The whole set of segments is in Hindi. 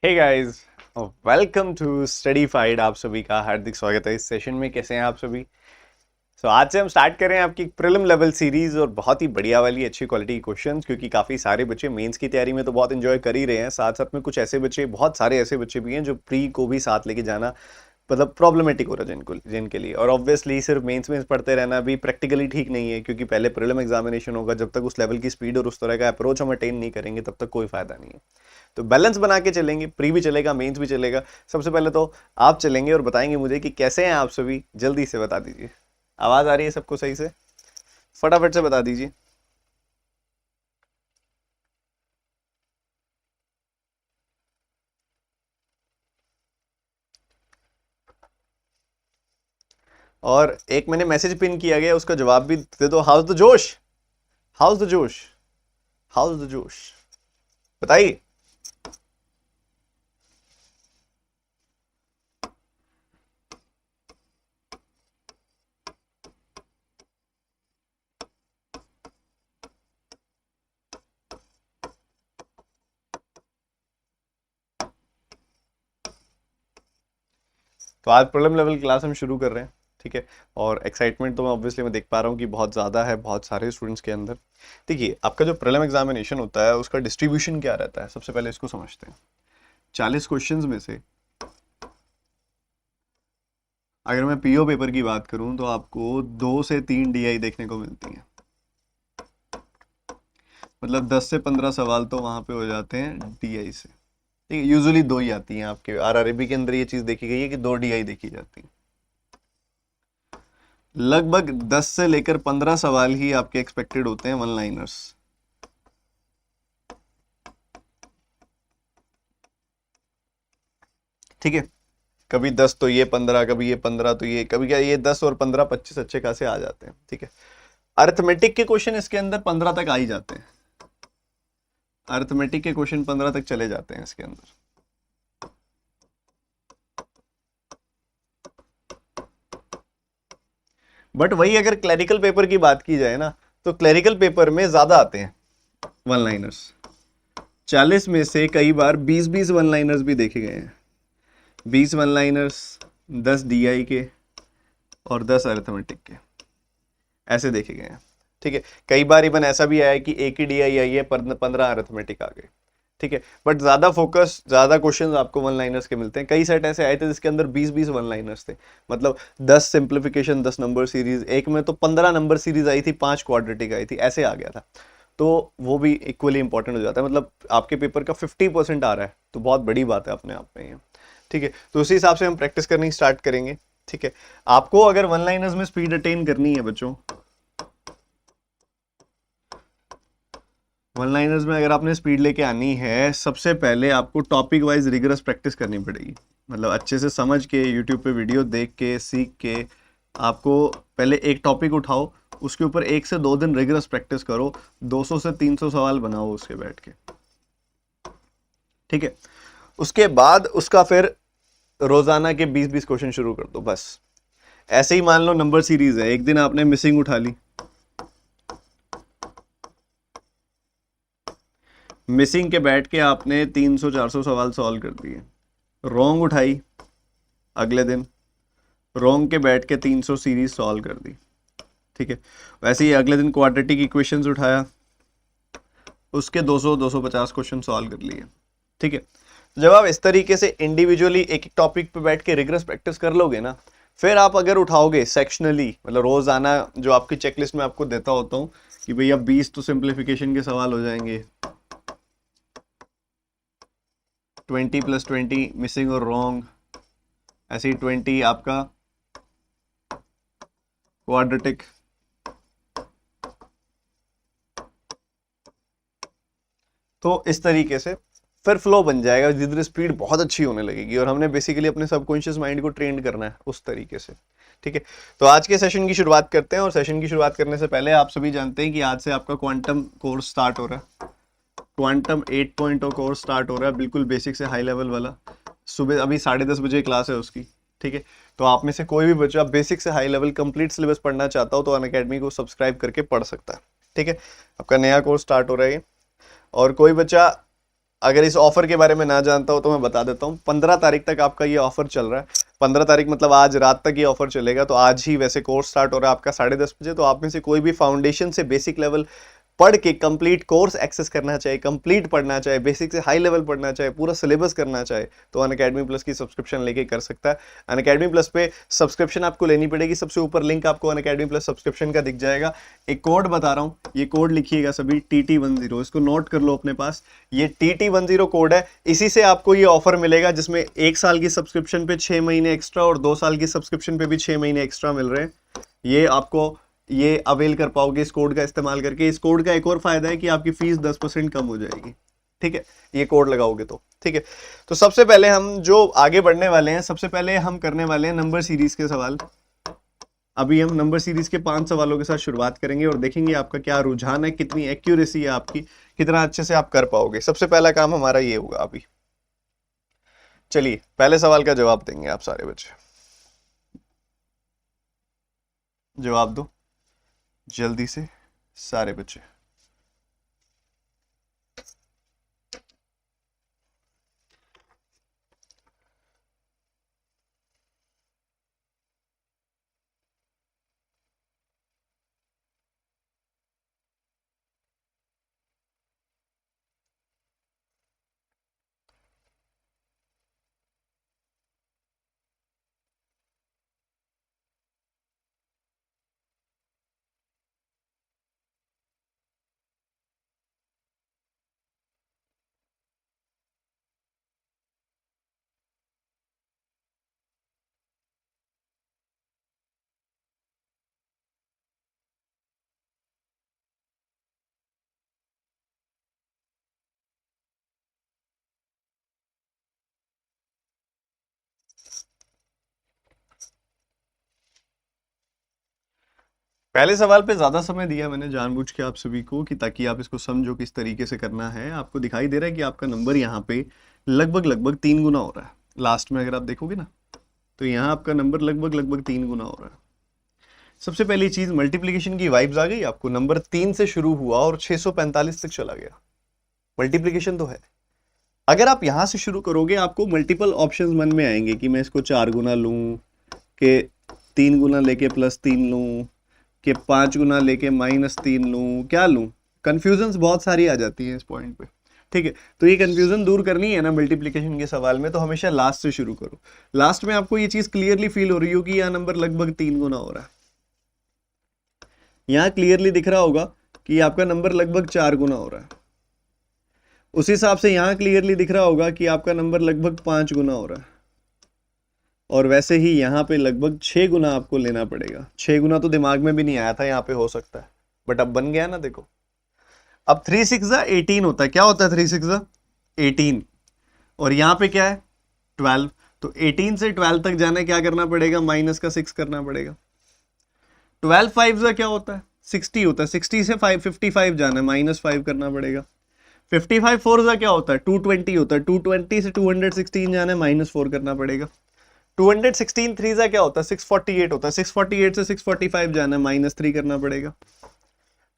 Hey guys, welcome to Studified. आप सभी का हार्दिक स्वागत है इस सेशन में। कैसे हैं आप सभी? आज से हम स्टार्ट कर रहे हैं आपकी प्रीलिम लेवल सीरीज और बहुत ही बढ़िया वाली अच्छी क्वालिटी के क्वेश्चंस, क्योंकि काफ़ी सारे बच्चे मेंस की तैयारी में तो बहुत एंजॉय कर ही रहे हैं। साथ साथ में कुछ ऐसे बच्चे, बहुत सारे ऐसे बच्चे भी हैं जो प्री को भी साथ लेके जाना मतलब प्रॉब्लमेटिक हो रहा है जिनके लिए। और ऑब्वियसली सिर्फ मेंस में पढ़ते रहना भी प्रैक्टिकली ठीक नहीं है, क्योंकि पहले प्रीलिम एग्जामिनेशन होगा। जब तक उस लेवल की स्पीड और उस तरह का अप्रोच हम अटेन नहीं करेंगे तब तक कोई फायदा नहीं है। तो बैलेंस बना के चलेंगे, प्री भी चलेगा, मेंस भी चलेगा। सबसे पहले तो आप चलेंगे और बताएंगे मुझे कि कैसे हैं आप सभी। जल्दी से बता दीजिए। आवाज आ रही है सबको सही से? फटाफट से बता दीजिए। और एक मैंने मैसेज पिन किया गया, उसका जवाब भी दे दो। हाउस द जोश, हाउस द जोश, हाउस द जोश, बताइए। तो आज प्रीलिम लेवल क्लास हम शुरू कर रहे हैं, ठीक है। और एक्साइटमेंट तो मैं ऑब्वियसली मैं देख पा रहा हूँ कि बहुत ज़्यादा है बहुत सारे स्टूडेंट्स के अंदर। देखिए, आपका जो प्रीलिम एग्जामिनेशन होता है उसका डिस्ट्रीब्यूशन क्या रहता है, सबसे पहले इसको समझते हैं। 40 क्वेश्चंस में से अगर मैं पीओ पेपर की बात करूं तो आपको 2 से 3 डीआई देखने को मिलती है। मतलब 10 से 15 सवाल तो वहां पे हो जाते हैं डीआई से। ठीक है, यूजुअली 2 ही आती हैं आपके आरआरबी के अंदर। ये चीज देखी गई है कि 2 डीआई देखी जाती है। लगभग 10 से लेकर 15 सवाल ही आपके एक्सपेक्टेड होते हैं वन लाइनर्स। ठीक है, कभी 10 तो ये 15, कभी ये 15 तो ये, कभी क्या ये 10 और 15 25 अच्छे खासे आ जाते हैं। ठीक है, अर्थमेटिक के क्वेश्चन इसके अंदर 15 तक आ ही जाते हैं। अर्थमेटिक के क्वेश्चन 15 तक चले जाते हैं इसके अंदर। बट वही अगर क्लरिकल पेपर की बात की जाए ना, तो क्लरिकल पेपर में ज्यादा आते हैं वन लाइनर्स। 40 में से कई बार 20-20 वन लाइनर्स भी देखे गए हैं। 20 वन लाइनर्स, 10 डीआई के और 10 अर्थमेटिक के, ऐसे देखे गए हैं। ठीक है, कई बार इवन ऐसा भी आया है कि एक ही डीआई आई है पर 15 अर्थमेटिक आ गए। ठीक है, बट ज्यादा फोकस, ज्यादा क्वेश्चंस आपको वन लाइनर्स के मिलते हैं। कई सेट ऐसे आए थे जिसके अंदर 20-20 वन लाइनर्स थे। मतलब 10 सिंप्लीफिकेशन, 10 नंबर सीरीज, एक में तो 15 नंबर सीरीज आई थी, 5 क्वाड्रेटिक आई थी, ऐसे आ गया था। तो वो भी इक्वली इंपॉर्टेंट हो जाता है। मतलब आपके पेपर का 50% आ रहा है तो बहुत बड़ी बात है अपने आप में ये। ठीक है, तो उसी हिसाब से हम प्रैक्टिस करनी स्टार्ट करेंगे। ठीक है, आपको अगर वन लाइनर्स में स्पीड अटेन करनी है बच्चों, वन लाइनर्स में अगर आपने स्पीड लेके आनी है, सबसे पहले आपको टॉपिक वाइज रिगरस प्रैक्टिस करनी पड़ेगी। मतलब अच्छे से समझ के, यूट्यूब पे वीडियो देख के, सीख के, आपको पहले एक टॉपिक उठाओ, उसके ऊपर 1 से 2 दिन रिगरस प्रैक्टिस करो। 200 से 300 सवाल बनाओ उसके बैठ के। ठीक है, उसके बाद उसका फिर रोजाना के 20-20 क्वेश्चन शुरू कर दो बस। ऐसे ही मान लो नंबर सीरीज है, एक दिन आपने मिसिंग उठा ली, मिसिंग के बैठ के आपने 300-400 सवाल सॉल्व कर दिए। रॉन्ग उठाई अगले दिन, रॉन्ग के बैठ के 300 सीरीज सॉल्व कर दी। ठीक है, वैसे ही अगले दिन क्वाड्रेटिक इक्वेशंस उठाया, उसके 200-250 क्वेश्चन सॉल्व कर लिए। ठीक है, जब आप इस तरीके से इंडिविजुअली एक एक टॉपिक पे बैठ के रिगरस प्रैक्टिस कर लोगे ना, फिर आप अगर उठाओगे सेक्शनली, मतलब रोजाना जो आपकी चेकलिस्ट में आपको देता होता हूँ कि भैया 20 तो सिंप्लीफिकेशन के सवाल हो जाएंगे, 20+20 मिसिंग और रॉन्ग, ऐसे ही 20 आपका क्वाड्रेटिक। तो इस तरीके से फिर फ्लो बन जाएगा, धीरे धीरे स्पीड बहुत अच्छी होने लगेगी। और हमने बेसिकली अपने सबकॉन्शियस माइंड को ट्रेन करना है उस तरीके से। ठीक है, तो आज के सेशन की शुरुआत करते हैं। और सेशन की शुरुआत करने से पहले आप सभी जानते हैं कि आज से आपका क्वांटम कोर्स स्टार्ट हो रहा है। क्वांटम 8.0 कोर्स स्टार्ट हो रहा है, बिल्कुल बेसिक से हाई लेवल वाला। सुबह अभी 10:30 बजे क्लास है उसकी। ठीक है, तो आप में से कोई भी बच्चा बेसिक से हाई लेवल कंप्लीट सिलेबस पढ़ना चाहता हो तो अनअकैडमी को सब्सक्राइब करके पढ़ सकता है। ठीक है, आपका नया कोर्स स्टार्ट हो रहा है। और कोई बच्चा अगर इस ऑफर के बारे में ना जानता हो तो मैं बता देता हूँ, 15 तारीख तक आपका ये ऑफर चल रहा है। 15 तारीख मतलब आज रात तक ये ऑफर चलेगा। तो आज ही वैसे कोर्स स्टार्ट हो रहा है आपका 10:30 बजे। तो आप में से कोई भी फाउंडेशन से बेसिक लेवल पढ़ के कंप्लीट कोर्स एक्सेस करना चाहे, कंप्लीट पढ़ना चाहे, बेसिक से हाई लेवल पढ़ना चाहे, पूरा सिलेबस करना चाहे, तो अनअकैडमी प्लस की सब्सक्रिप्शन लेके कर सकता है। अनअकैडमी प्लस पे सब्सक्रिप्शन आपको लेनी पड़ेगी। सबसे ऊपर लिंक आपको अनअकैडमी प्लस सब्सक्रिप्शन का दिख जाएगा। एक कोड बता रहा हूं, ये कोड लिखिएगा सभी, TT10, इसको नोट कर लो अपने पास। ये TT10 कोड है, इसी से आपको ये ऑफर मिलेगा जिसमें 1 साल की सब्सक्रिप्शन पे 6 महीने एक्स्ट्रा और 2 साल की सब्सक्रिप्शन पे भी 6 महीने एक्स्ट्रा मिल रहे हैं। ये आपको ये अवेल कर पाओगे इस कोड का इस्तेमाल करके। इस कोड का एक और फायदा है कि आपकी फीस 10% कम हो जाएगी। ठीक है, ये कोड लगाओगे तो। ठीक है, तो सबसे पहले हम जो आगे बढ़ने वाले हैं, सबसे पहले हम करने वाले हैं नंबर सीरीज के सवाल। अभी हम नंबर सीरीज के 5 सवालों के साथ शुरुआत करेंगे और देखेंगे आपका क्या रुझान है, कितनी एक्यूरेसी है आपकी, कितना अच्छे से आप कर पाओगे। सबसे पहला काम हमारा ये होगा अभी। चलिए पहले सवाल का जवाब देंगे आप सारे बच्चे, जवाब दो जल्दी से सारे बच्चे। पहले सवाल पे ज्यादा समय दिया मैंने जानबूझ के आप सभी को, कि ताकि आप इसको समझो किस तरीके से करना है। आपको दिखाई दे रहा है कि आपका नंबर यहाँ पे लगभग लगभग 3 गुना हो रहा है। लास्ट में अगर आप देखोगे ना, तो यहाँ आपका नंबर लगभग लगभग 3 गुना हो रहा है। सबसे पहली चीज, मल्टीप्लीकेशन की वाइब्स आ गई आपको। नंबर 3 से शुरू हुआ और 645 तक चला गया। मल्टीप्लीकेशन तो है। अगर आप यहां से शुरू करोगे, आपको मल्टीपल ऑप्शंस मन में आएंगे कि मैं इसको 4 गुना लूं, के 3 गुना लेके +3 लूं, कि 5 गुना लेके -3 लूं, क्या लूं। कंफ्यूजन बहुत सारी आ जाती है इस पॉइंट पे। ठीक है, तो ये कंफ्यूजन दूर करनी है ना मल्टीप्लिकेशन के सवाल में, तो हमेशा लास्ट से शुरू करो। लास्ट में आपको ये चीज क्लियरली फील हो रही होगी, यह नंबर लगभग 3 गुना हो रहा है। यहां क्लियरली दिख रहा होगा कि आपका नंबर लगभग 4 गुना हो रहा है। उस हिसाब से यहां क्लियरली दिख रहा होगा कि आपका नंबर लगभग 5 गुना हो रहा है। और वैसे ही यहाँ पे लगभग 6 गुना आपको लेना पड़ेगा। 6 गुना तो दिमाग में भी नहीं आया था, यहाँ पे हो सकता है, बट अब बन गया ना। देखो, अब 3 6 18 होता है। क्या होता है 3 6 18? और यहाँ पे क्या है 12। तो 18 से 12 तक जाने क्या करना पड़ेगा, माइनस का 6 करना पड़ेगा। 12 5 क्या होता है, 60 होता है। 60 से 55 जाना है, -5 करना पड़ेगा। 55 4 क्या होता है, 220 होता है। 220 से 216 जाना है, -4 करना पड़ेगा। 216 3 क्या होता है, 648 होता है। 648 से 645 जाना है, -3 करना पड़ेगा।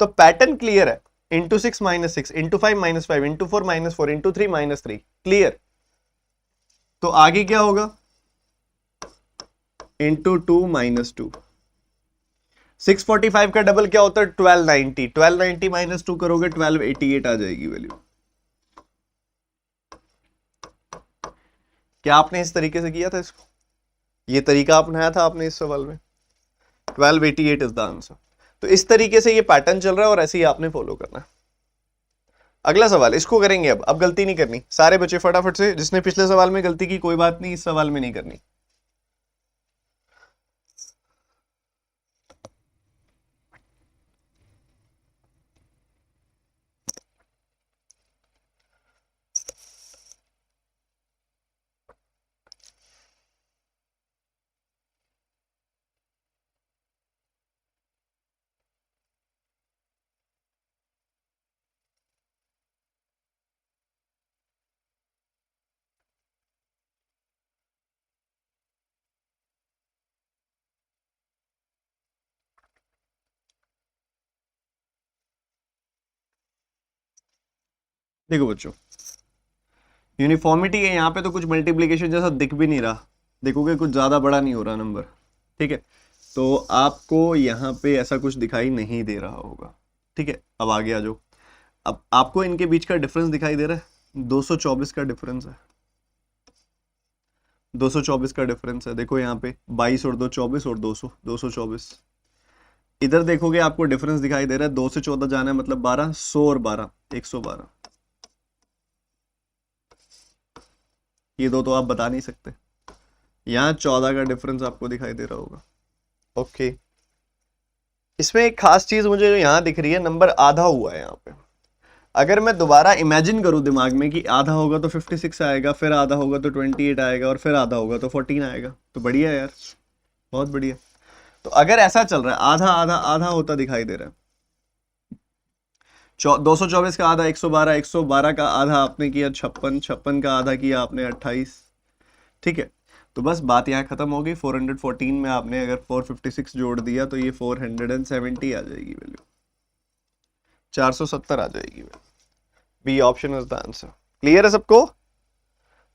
तो पैटर्न क्लियर है। Into 6 -6, into 5 -5, into 4 -4, into 3 -3, clear. तो आगे क्या होगा, इंटू 2 -2। 645 का डबल क्या होता है, 1290। 1290 -2 करोगे 1288 आ जाएगी वैल्यू। क्या आपने इस तरीके से किया था इसको, ये तरीका अपनाया था आपने इस सवाल में? 1288 इज द आंसर। तो इस तरीके से ये पैटर्न चल रहा है और ऐसे ही आपने फॉलो करना है। अगला सवाल इसको करेंगे। अब गलती नहीं करनी, सारे बच्चे फटाफट से। जिसने पिछले सवाल में गलती की कोई बात नहीं, इस सवाल में नहीं करनी। देखो बच्चों, यूनिफॉर्मिटी है यहाँ पे, तो कुछ मल्टीप्लीकेशन जैसा दिख भी नहीं रहा, देखोगे कुछ ज्यादा बड़ा नहीं हो रहा नंबर, ठीक है। तो आपको यहाँ पे ऐसा कुछ दिखाई नहीं दे रहा होगा, ठीक है। अब आगे आ जाओ। अब आपको इनके बीच का डिफरेंस दिखाई दे रहा है, 224 का डिफरेंस है, 224 का डिफरेंस है। देखो यहाँ पे 22 और 2 24 और 200, 224। इधर देखोगे आपको डिफरेंस दिखाई दे रहा है, 2 से 14 जाना है मतलब 12, 100 और 12 112। ये दो तो आप बता नहीं सकते। यहाँ 14 का डिफरेंस आपको दिखाई दे रहा होगा। ओके, इसमें एक खास चीज मुझे जो यहाँ दिख रही है, नंबर आधा हुआ है यहाँ पे। अगर मैं दोबारा इमेजिन करूं दिमाग में कि आधा होगा तो 56 आएगा, फिर आधा होगा तो 28 आएगा, और फिर आधा होगा तो 14 आएगा, तो बढ़िया यार, बहुत बढ़िया। तो अगर ऐसा चल रहा है, आधा आधा आधा होता दिखाई दे रहा है, 224 का आधा 112, 112 का आधा आपने किया 56, 56 का आधा किया आपने 28, ठीक है। तो बस बात यहाँ खत्म हो गई। 414 में आपने अगर 456 जोड़ दिया तो ये 470 आ जाएगी वैल्यू, 470 आ जाएगी। B option is the answer. Clear है सबको?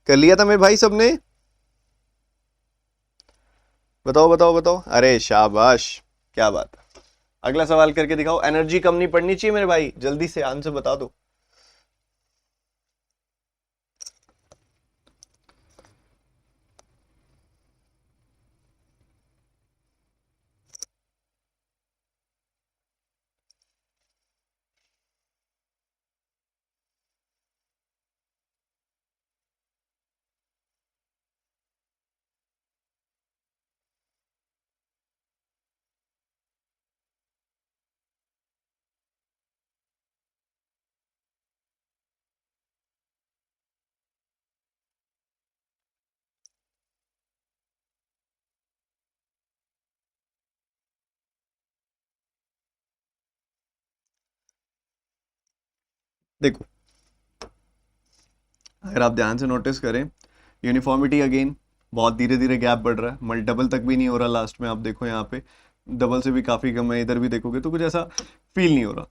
कर लिया था मेरे भाई सबने? बताओ बताओ बताओ। अरे शाबाश, क्या बात है। अगला सवाल करके दिखाओ। एनर्जी कम नहीं पड़नी चाहिए मेरे भाई, जल्दी से आंसर बता दो। देखो, अगर आप ध्यान से नोटिस करें, यूनिफॉर्मिटी अगेन बहुत धीरे धीरे गैप बढ़ रहा है, मल्टीपल तक भी नहीं हो रहा लास्ट में। आप देखो यहाँ पे डबल से भी काफी कम है, इधर भी देखोगे तो कुछ ऐसा फील नहीं हो रहा।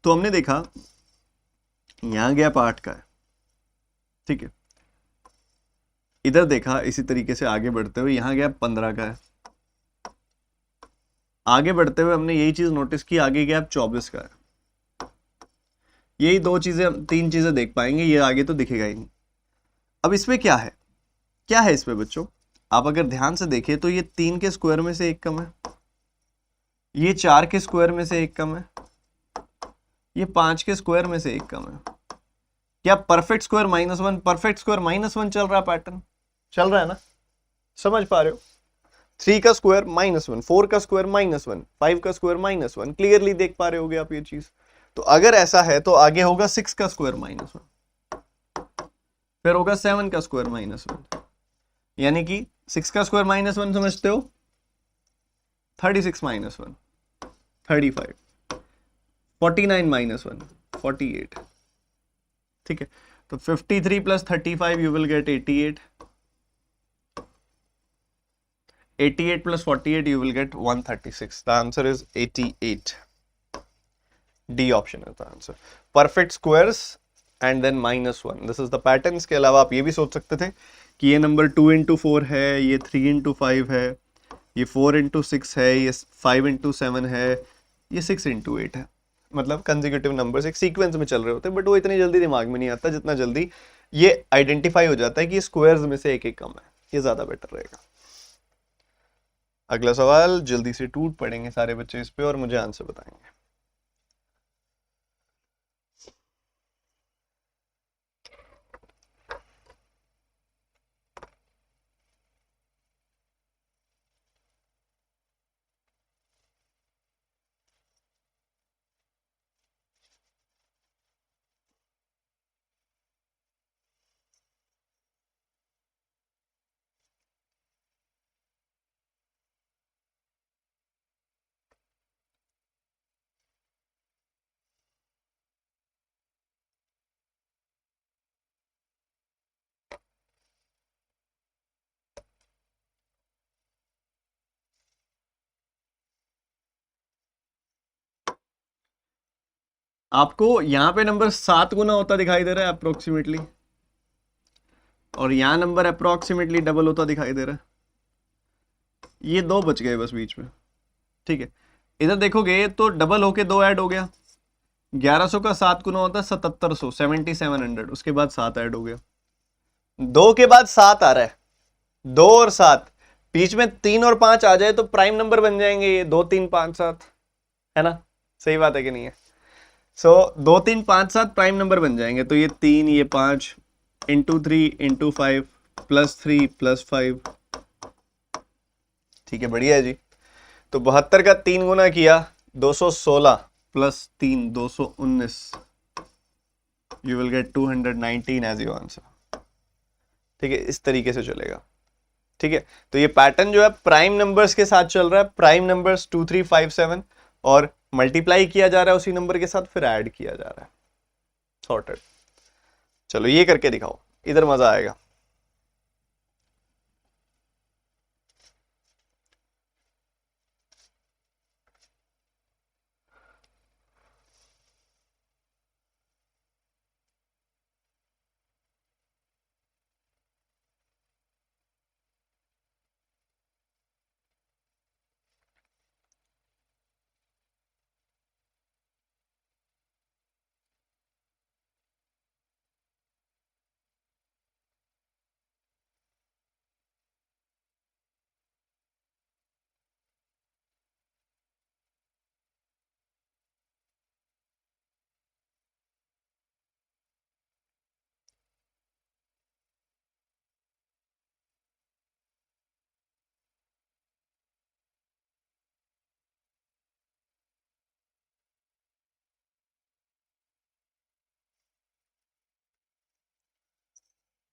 तो हमने देखा यहाँ गैप 8 का है, ठीक है। इधर देखा इसी तरीके से आगे बढ़ते हुए, यहाँ गैप 15 का है। आगे बढ़ते हुए हमने यही चीज नोटिस की, आगे गैप 24 का है। यही दो चीजें, तीन चीजें देख पाएंगे, ये आगे तो दिखेगा ही नहीं। अब इसमें क्या है, क्या है इसमें बच्चों? आप अगर ध्यान से देखें तो ये 3 के स्क्वायर में से एक कम है, ये 4 के स्क्वायर में से एक कम है, ये 5 के स्क्वायर में से एक कम है। क्या परफेक्ट स्क्वायर -1, परफेक्ट स्क्वायर -1 चल रहा पैटर्न? चल रहा है ना? समझ पा रहे हो? 3 का स्क्वायर -1, 4 का स्क्वायर -1, 5 का स्क्वायर -1, क्लियरली देख पा रहे होगे आप ये चीज। तो अगर ऐसा है तो आगे होगा 6 का स्क्वायर -1, फिर होगा 7 का स्क्वायर -1, यानी कि 6 का स्क्वायर -1 समझते हो, 36 -1 35, 49 -1 48, ठीक है। तो 53 plus 35 you will get 88, 88 plus 48 you will get 136. The answer is 88. D option is the answer. Perfect squares and then -1. This is the pattern. इसके अलावा आप ये भी सोच सकते थे कि ये नंबर 2 into 4 है, ये 3 into 5 है, ये 4 into 6 है, ये 5 into 7 है, ये 6 into 8 है। मतलब कंसेक्यूटिव नंबर्स एक सीक्वेंस में चल रहे होते हैं, बट वो इतनी जल्दी दिमाग में नहीं आता जितना जल्दी ये आइडेंटिफाई हो जाता है कि स्क्वायर्स में से एक एक कम है। ये ज्यादा बेटर रहेगा। अगला सवाल जल्दी से टूट पड़ेंगे सारे बच्चे इस पे और मुझे आंसर बताएंगे। आपको यहाँ पे नंबर 7 गुना होता दिखाई दे रहा है अप्रोक्सीमेटली, और यहाँ नंबर अप्रोक्सीमेटली डबल होता दिखाई दे रहा है, ये 2 बच गए बस बीच में, ठीक है। इधर देखोगे तो डबल होके 2 ऐड हो गया, 1100 का 7 गुना होता है 7700, 7700, उसके बाद 7 ऐड हो गया, 2 के बाद 7 आ रहा है, 2 और 7, बीच में 3 और 5 आ जाए तो प्राइम नंबर बन जाएंगे ये 2 3 5 7, है ना, सही बात है कि नहीं है। सो 2 3 5 7 प्राइम नंबर बन जाएंगे, तो ये 3 ये 5 इंटू 3 इंटू 5 प्लस 3 प्लस 5, ठीक है, बढ़िया है जी। तो 72 का 3 गुना किया 216 plus 3 219, you will get 219 as your answer, ठीक है, इस तरीके से चलेगा, ठीक है। तो ये पैटर्न जो है प्राइम नंबर्स के साथ चल रहा है, प्राइम नंबर्स 2 3 5 7 और मल्टीप्लाई किया जा रहा है उसी नंबर के साथ, फिर ऐड किया जा रहा है, सॉर्टेड। चलो ये करके दिखाओ, इधर मजा आएगा।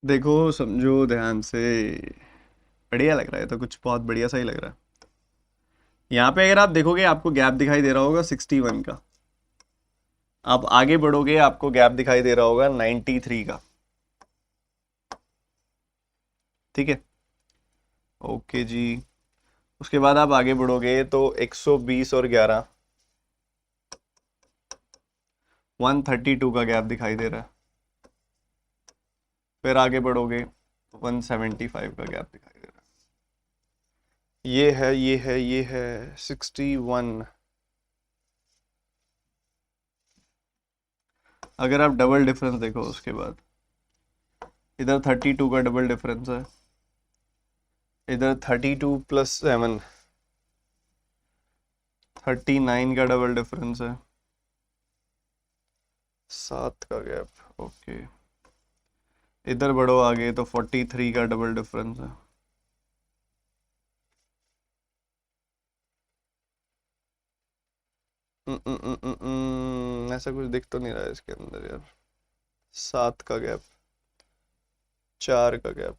देखो समझो ध्यान से, बढ़िया लग रहा है, तो कुछ बहुत बढ़िया सा ही लग रहा है। यहाँ पे अगर आप देखोगे आपको गैप दिखाई दे रहा होगा 61 का, आप आगे बढ़ोगे आपको गैप दिखाई दे रहा होगा 93 का, ठीक है, ओके जी। उसके बाद आप आगे बढ़ोगे तो 120 और 11 132 का गैप दिखाई दे रहा है, फिर आगे बढ़ोगे 175 का गैप दिखाई दे रहा है, ये है ये है ये है 61। अगर आप डबल डिफरेंस देखो उसके बाद, इधर 32 का डबल डिफरेंस है, इधर 32 प्लस 7 39 का डबल डिफरेंस है, 7 का गैप, ओके। इधर बढ़ो आगे तो 43 का डबल डिफरेंस है, ऐसा कुछ दिख तो नहीं रहा है इसके अंदर यार, 7 का गैप, 4 का गैप,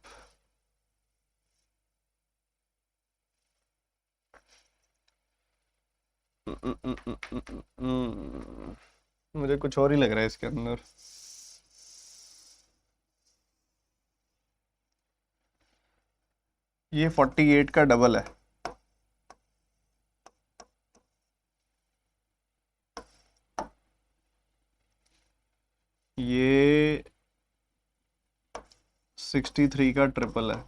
मुझे कुछ और ही लग रहा है इसके अंदर। ये 48 का डबल है, ये 63 का ट्रिपल है,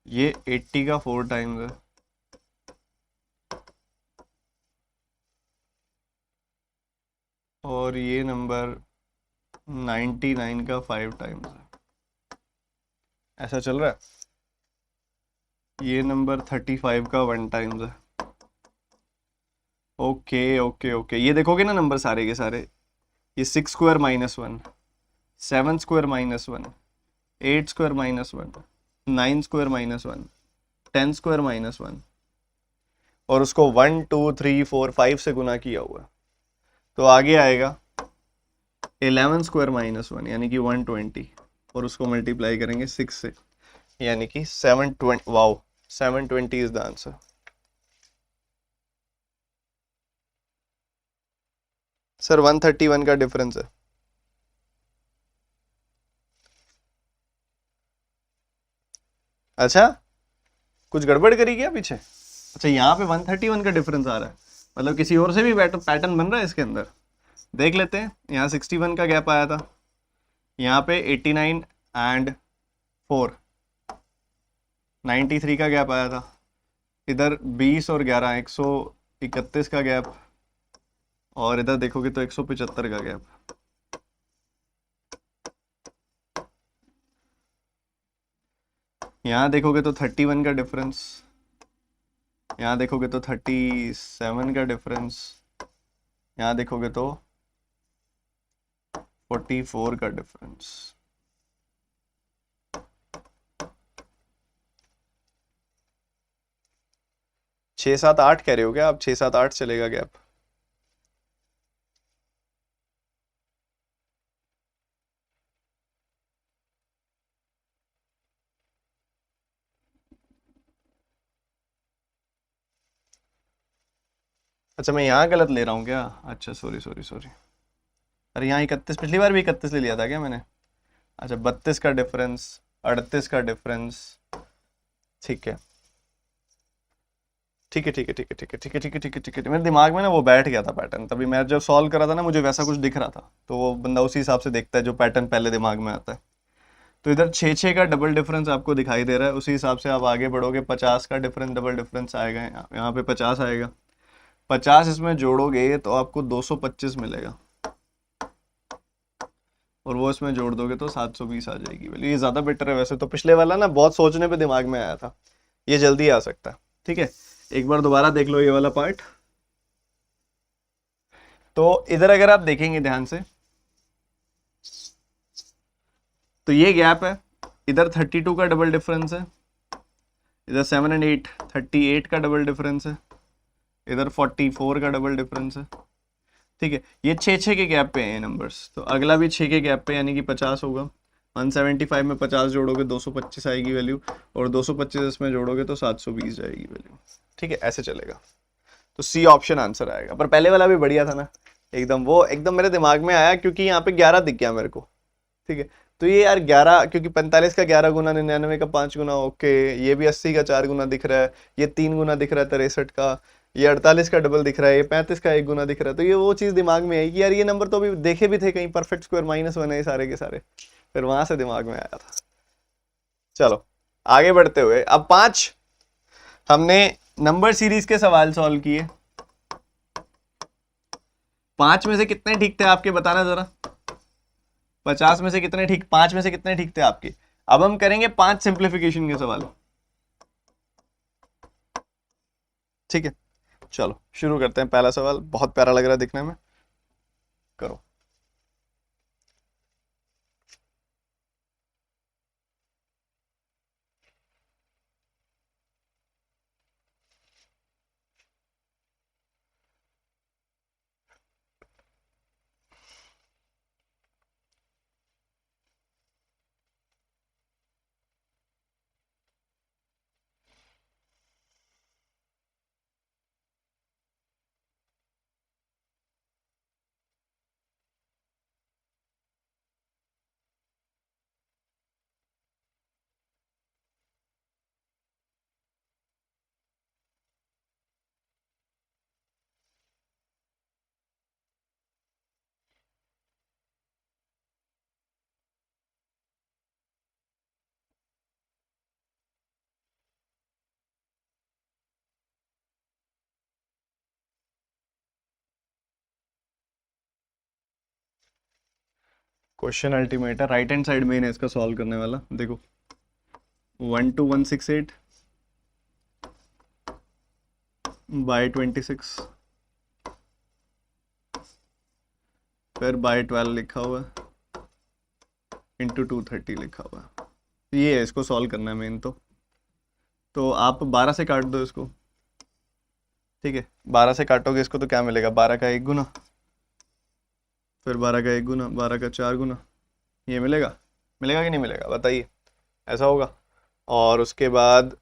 ये 80 का 4 टाइम्स है, और ये नंबर 99 का 5 टाइम्स है, ऐसा चल रहा है। ये नंबर 35 का 1 टाइम्स है, ओके ओके ओके। ये देखोगे ना नंबर सारे के सारे, ये 6 square minus 1, 7 square minus 1, 8 square minus 1, 9 square minus 1, 10 square minus 1, और उसको 1 2 3 4 5 से गुना किया हुआ है, तो आगे आएगा 11 स्क्वायर माइनस 1 यानी कि 120, और उसको मल्टीप्लाई करेंगे 6 से, यानी कि 720। Wow, 720 is the answer. Sir 131 का डिफरेंस है। अच्छा, कुछ गड़बड़ करी क्या पीछे? अच्छा, यहाँ पे 131 का डिफरेंस आ रहा है, मतलब किसी और से भी पैटर्न बन रहा है इसके अंदर। देख लेते हैं, यहाँ 61 का गैप आया था, यहाँ पे 89 एंड 4, 93 का गैप आया था। इधर 20 और 11, 131 का गैप, और इधर देखोगे तो 175 का गैप। यहाँ देखोगे तो 31 का डिफरेंस, यहाँ देखोगे तो 37 का डिफरेंस, यहाँ देखोगे तो 44 का डिफरेंस। छः सात आठ कह रहे हो क्या आप? 6 7 8 चलेगा गैप। अच्छा मैं यहाँ गलत ले रहा हूँ क्या? अच्छा सॉरी सॉरी सॉरी। अरे यहाँ 31, पिछली बार भी 31 ले लिया था क्या मैंने? अच्छा 32 का डिफरेंस, 38 का डिफरेंस। ठीक है ठीक है ठीक है ठीक है ठीक है ठीक है ठीक है ठीक है ठीक है। मेरे दिमाग में ना वो बैठ गया था पैटर्न, तभी मैं जब सॉल्व कर रहा था ना मुझे वैसा कुछ दिख रहा था, तो वो बंदा उसी हिसाब से देखता है जो पैटर्न पहले दिमाग में आता है। तो इधर 6 6 का डबल डिफरेंस आपको दिखाई दे रहा है, उसी हिसाब से आप आगे बढ़ोगे। 50 का डिफरेंस डबल डिफरेंस आएगा, यहाँ पे 50 आएगा। 50 इसमें जोड़ोगे तो आपको 225 मिलेगा, और वो इसमें जोड़ दोगे तो 720 आ जाएगी वैल्यू। ये ज़्यादा बेटर है वैसे तो, पिछले वाला ना बहुत सोचने पे दिमाग में आया था, ये जल्दी आ सकता है। ठीक है, एक बार दोबारा देख लो ये वाला पार्ट। तो इधर अगर आप देखेंगे ध्यान से तो ये गैप है, इधर 32 का डबल डिफरेंस है, इधर 7 एंड 8 38 का डबल डिफरेंस है, इधर 44 का डबल डिफरेंस है। ठीक है, ये 6 6 के गैप पे हैं ये नंबर्स, तो अगला भी 6 के गैप पे यानी कि 50 होगा। 175 में 50 जोड़ोगे 225 आएगी वैल्यू, और 225 इसमें जोड़ोगे तो 720 जाएगी वैल्यू। ठीक है, ऐसे चलेगा। तो सी ऑप्शन आंसर आएगा। पर पहले वाला भी बढ़िया था ना एकदम, वो एकदम मेरे दिमाग में आया क्योंकि यहाँ पे 11 दिख गया मेरे को। ठीक है, तो ये यार 11, क्योंकि 45 का 11 गुना, 99 का 5 गुना, ओके। ये भी 80 का 4 गुना दिख रहा है, ये 3 गुना दिख रहा है 63 का, ये 48 का डबल दिख रहा है, ये 35 का 1 गुना दिख रहा है। तो ये वो चीज़ दिमाग में आई कि यार ये नंबर तो अभी देखे भी थे कहीं, परफेक्ट स्क्वायर -1 है सारे के सारे, फिर वहां से दिमाग में आया था। चलो आगे बढ़ते हुए, अब 5 हमने नंबर सीरीज के सवाल सॉल्व किए। 5 में से कितने ठीक थे आपके, बताना जरा। 50 में से कितने ठीक, 5 में से कितने ठीक थे आपके? अब हम करेंगे 5 सिंप्लीफिकेशन के सवाल। ठीक है, चलो शुरू करते हैं। पहला सवाल बहुत प्यारा लग रहा है दिखने में, करो। क्वेश्चन अल्टीमेट है, राइट हैंड साइड में है इसका सॉल्व करने वाला। देखो 12168 बाय 26 फिर बाय 12 लिखा हुआ है, इंटू 230 लिखा हुआ है। ये है, इसको सॉल्व करना है मेन तो आप 12 से काट दो इसको। ठीक है, 12 से काटोगे इसको तो क्या मिलेगा, 12 का 1 गुना, फिर 12 का 1 गुना, 12 का 4 गुना, ये मिलेगा। मिलेगा कि नहीं मिलेगा बताइए, ऐसा होगा। और उसके बाद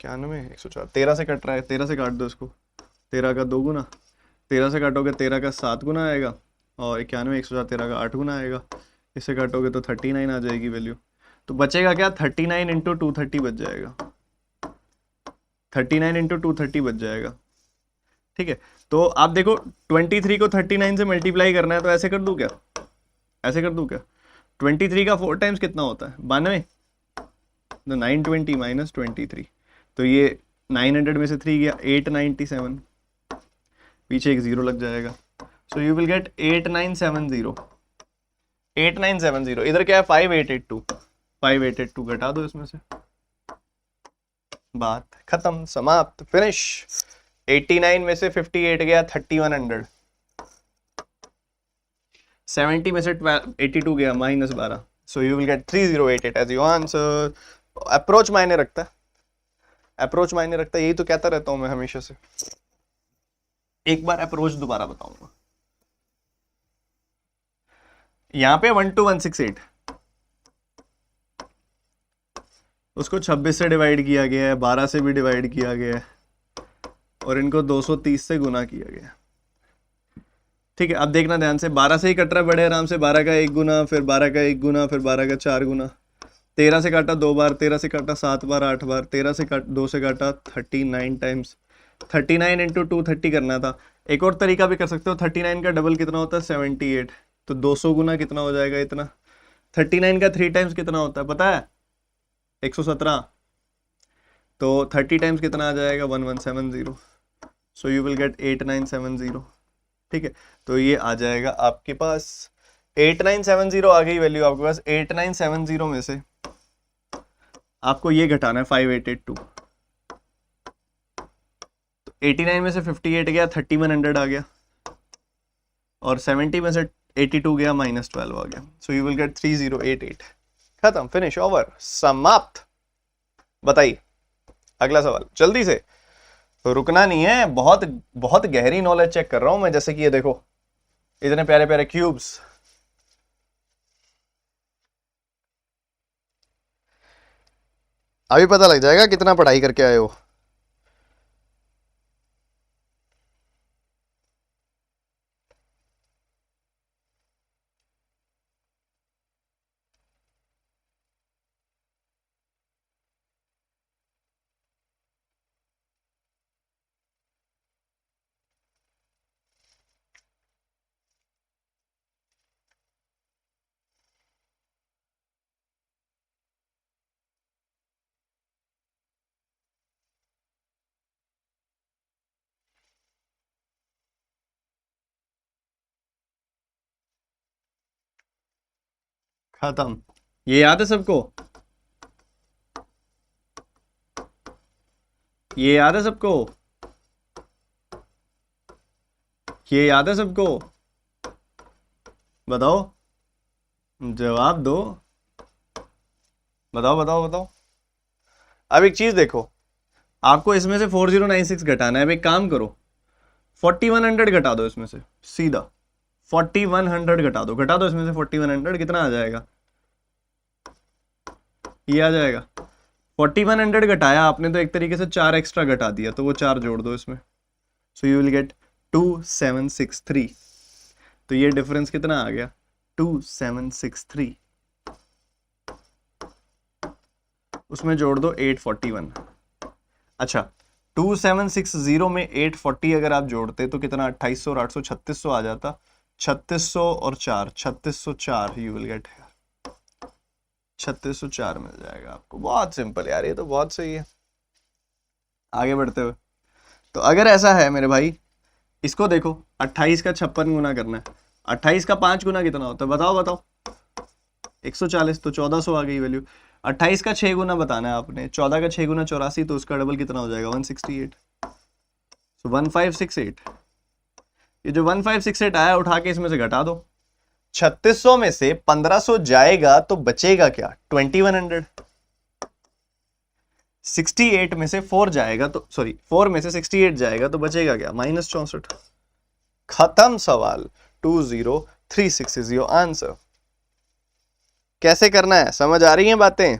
क्या नाम है, 104, 13 से कट रहा है, 13 से काट दो इसको, 13 का 2 गुना, 13 से काटोगे 13 का 7 गुना आएगा, और 91 104 13 का 8 गुना आएगा। इससे काटोगे तो 39 आ जाएगी वैल्यू। तो बचेगा क्या, 39 इंटू 230 बच जाएगा, 39 इंटू 230 बच जाएगा। ठीक है, तो आप देखो 23 को 39 से मल्टीप्लाई करना है, तो ऐसे कर दूं क्या, ऐसे कर दूं क्या, 23 का 4 टाइम्स कितना होता है 92, तो 920 माइनस 23, तो ये 900 में से 3 गया 897, पीछे एक जीरो लग जाएगा, सो यू विल गेट 8970, 8970, इधर क्या है 5882, 5882 घटा दो इसमें से, बात खत्म, समाप्त, फिनिश। 89 में से 58 गया 3100, 70 में से 82 गया -12, so you will get 3088 as your answer. Approach मायने रखता है, अप्रोच मायने रखता है, यही तो कहता रहता हूं मैं हमेशा से। एक बार अप्रोच दोबारा बताऊंगा, यहां पे 12168, उसको 26 से डिवाइड किया गया है, 12 से भी डिवाइड किया गया है, और इनको 230 से गुना किया गया है। ठीक है, अब देखना ध्यान से, 12 से ही कट रहा है बड़े आराम से, 12 का 1 गुना, फिर 12 का 1 गुना, फिर 12 का 4 गुना, 13 से काटा 2 बार, 13 से काटा 7 बार, 8 बार, 13 से काट 2 से काटा 39 टाइम्स, 39 इंटू 230 करना था। एक और तरीका भी कर सकते हो, 39 का डबल कितना होता है 78, तो 200 गुना कितना हो जाएगा इतना, 39 का 3 टाइम्स कितना होता है पता है 117, तो 30 टाइम्स कितना आ जाएगा 1170, सो यू विल गेट 8970। ठीक है, तो ये आ जाएगा आपके पास 8970 आ गई वैल्यू आपके पास। 8970 में से आपको ये घटाना है 5882, तो 89 में से 58 गया 3100 आ गया, और 70 में से 82 गया -12 आ गया, सो यू विल गेट 3088। खत्म, फिनिश, ओवर, समाप्त। बताइए अगला सवाल जल्दी से, तो रुकना नहीं है, बहुत बहुत गहरी नॉलेज चेक कर रहा हूं मैं। जैसे कि ये देखो इतने प्यारे प्यारे क्यूब्स, अभी पता लग जाएगा कितना पढ़ाई करके आए हो। खत्म, ये याद है सबको, ये याद है सबको, ये याद है सबको, बताओ, जवाब दो, बताओ बताओ बताओ। अब एक चीज देखो, आपको इसमें से 4096 घटाना है। अब एक काम करो, 4100 घटा दो इसमें से, सीधा 4100 घटा दो इसमें से 4100, कितना आ जाएगा, ये आ जाएगा। 4100 घटाया आपने तो एक तरीके से 4 एक्स्ट्रा घटा दिया, तो वो 4 जोड़ दो इसमें, सो यू विल गेट 2763। तो ये डिफरेंस कितना आ गया 2763, उसमें जोड़ दो 841। अच्छा, 2760 में 840 अगर आप जोड़ते तो कितना 2800 और 800 3600 आ जाता, 3600 और 4 3604, यू विल गेट 3604 मिल जाएगा आपको। बहुत सिंपल यार, ये तो बहुत सही है। आगे बढ़ते हुए, तो अगर ऐसा है मेरे भाई, इसको देखो 28 का 56 गुना करना है, 28 का 5 गुना कितना होता है बताओ बताओ, 140, तो 1400 आ गई वैल्यू। 28 का 6 गुना बताना है आपने, 14 का 6 गुना 84, तो उसका डबल कितना हो जाएगा 168, सो 1568। ये जो 1568 आया उठा के इसमें से घटा दो, 3600 में से 1500 जाएगा तो बचेगा क्या 2100, 68 में से 4 जाएगा तो सॉरी 4 में से 68 जाएगा तो बचेगा क्या -64। खत्म सवाल, 2036 इज योर आंसर। कैसे करना है समझ आ रही हैं बातें?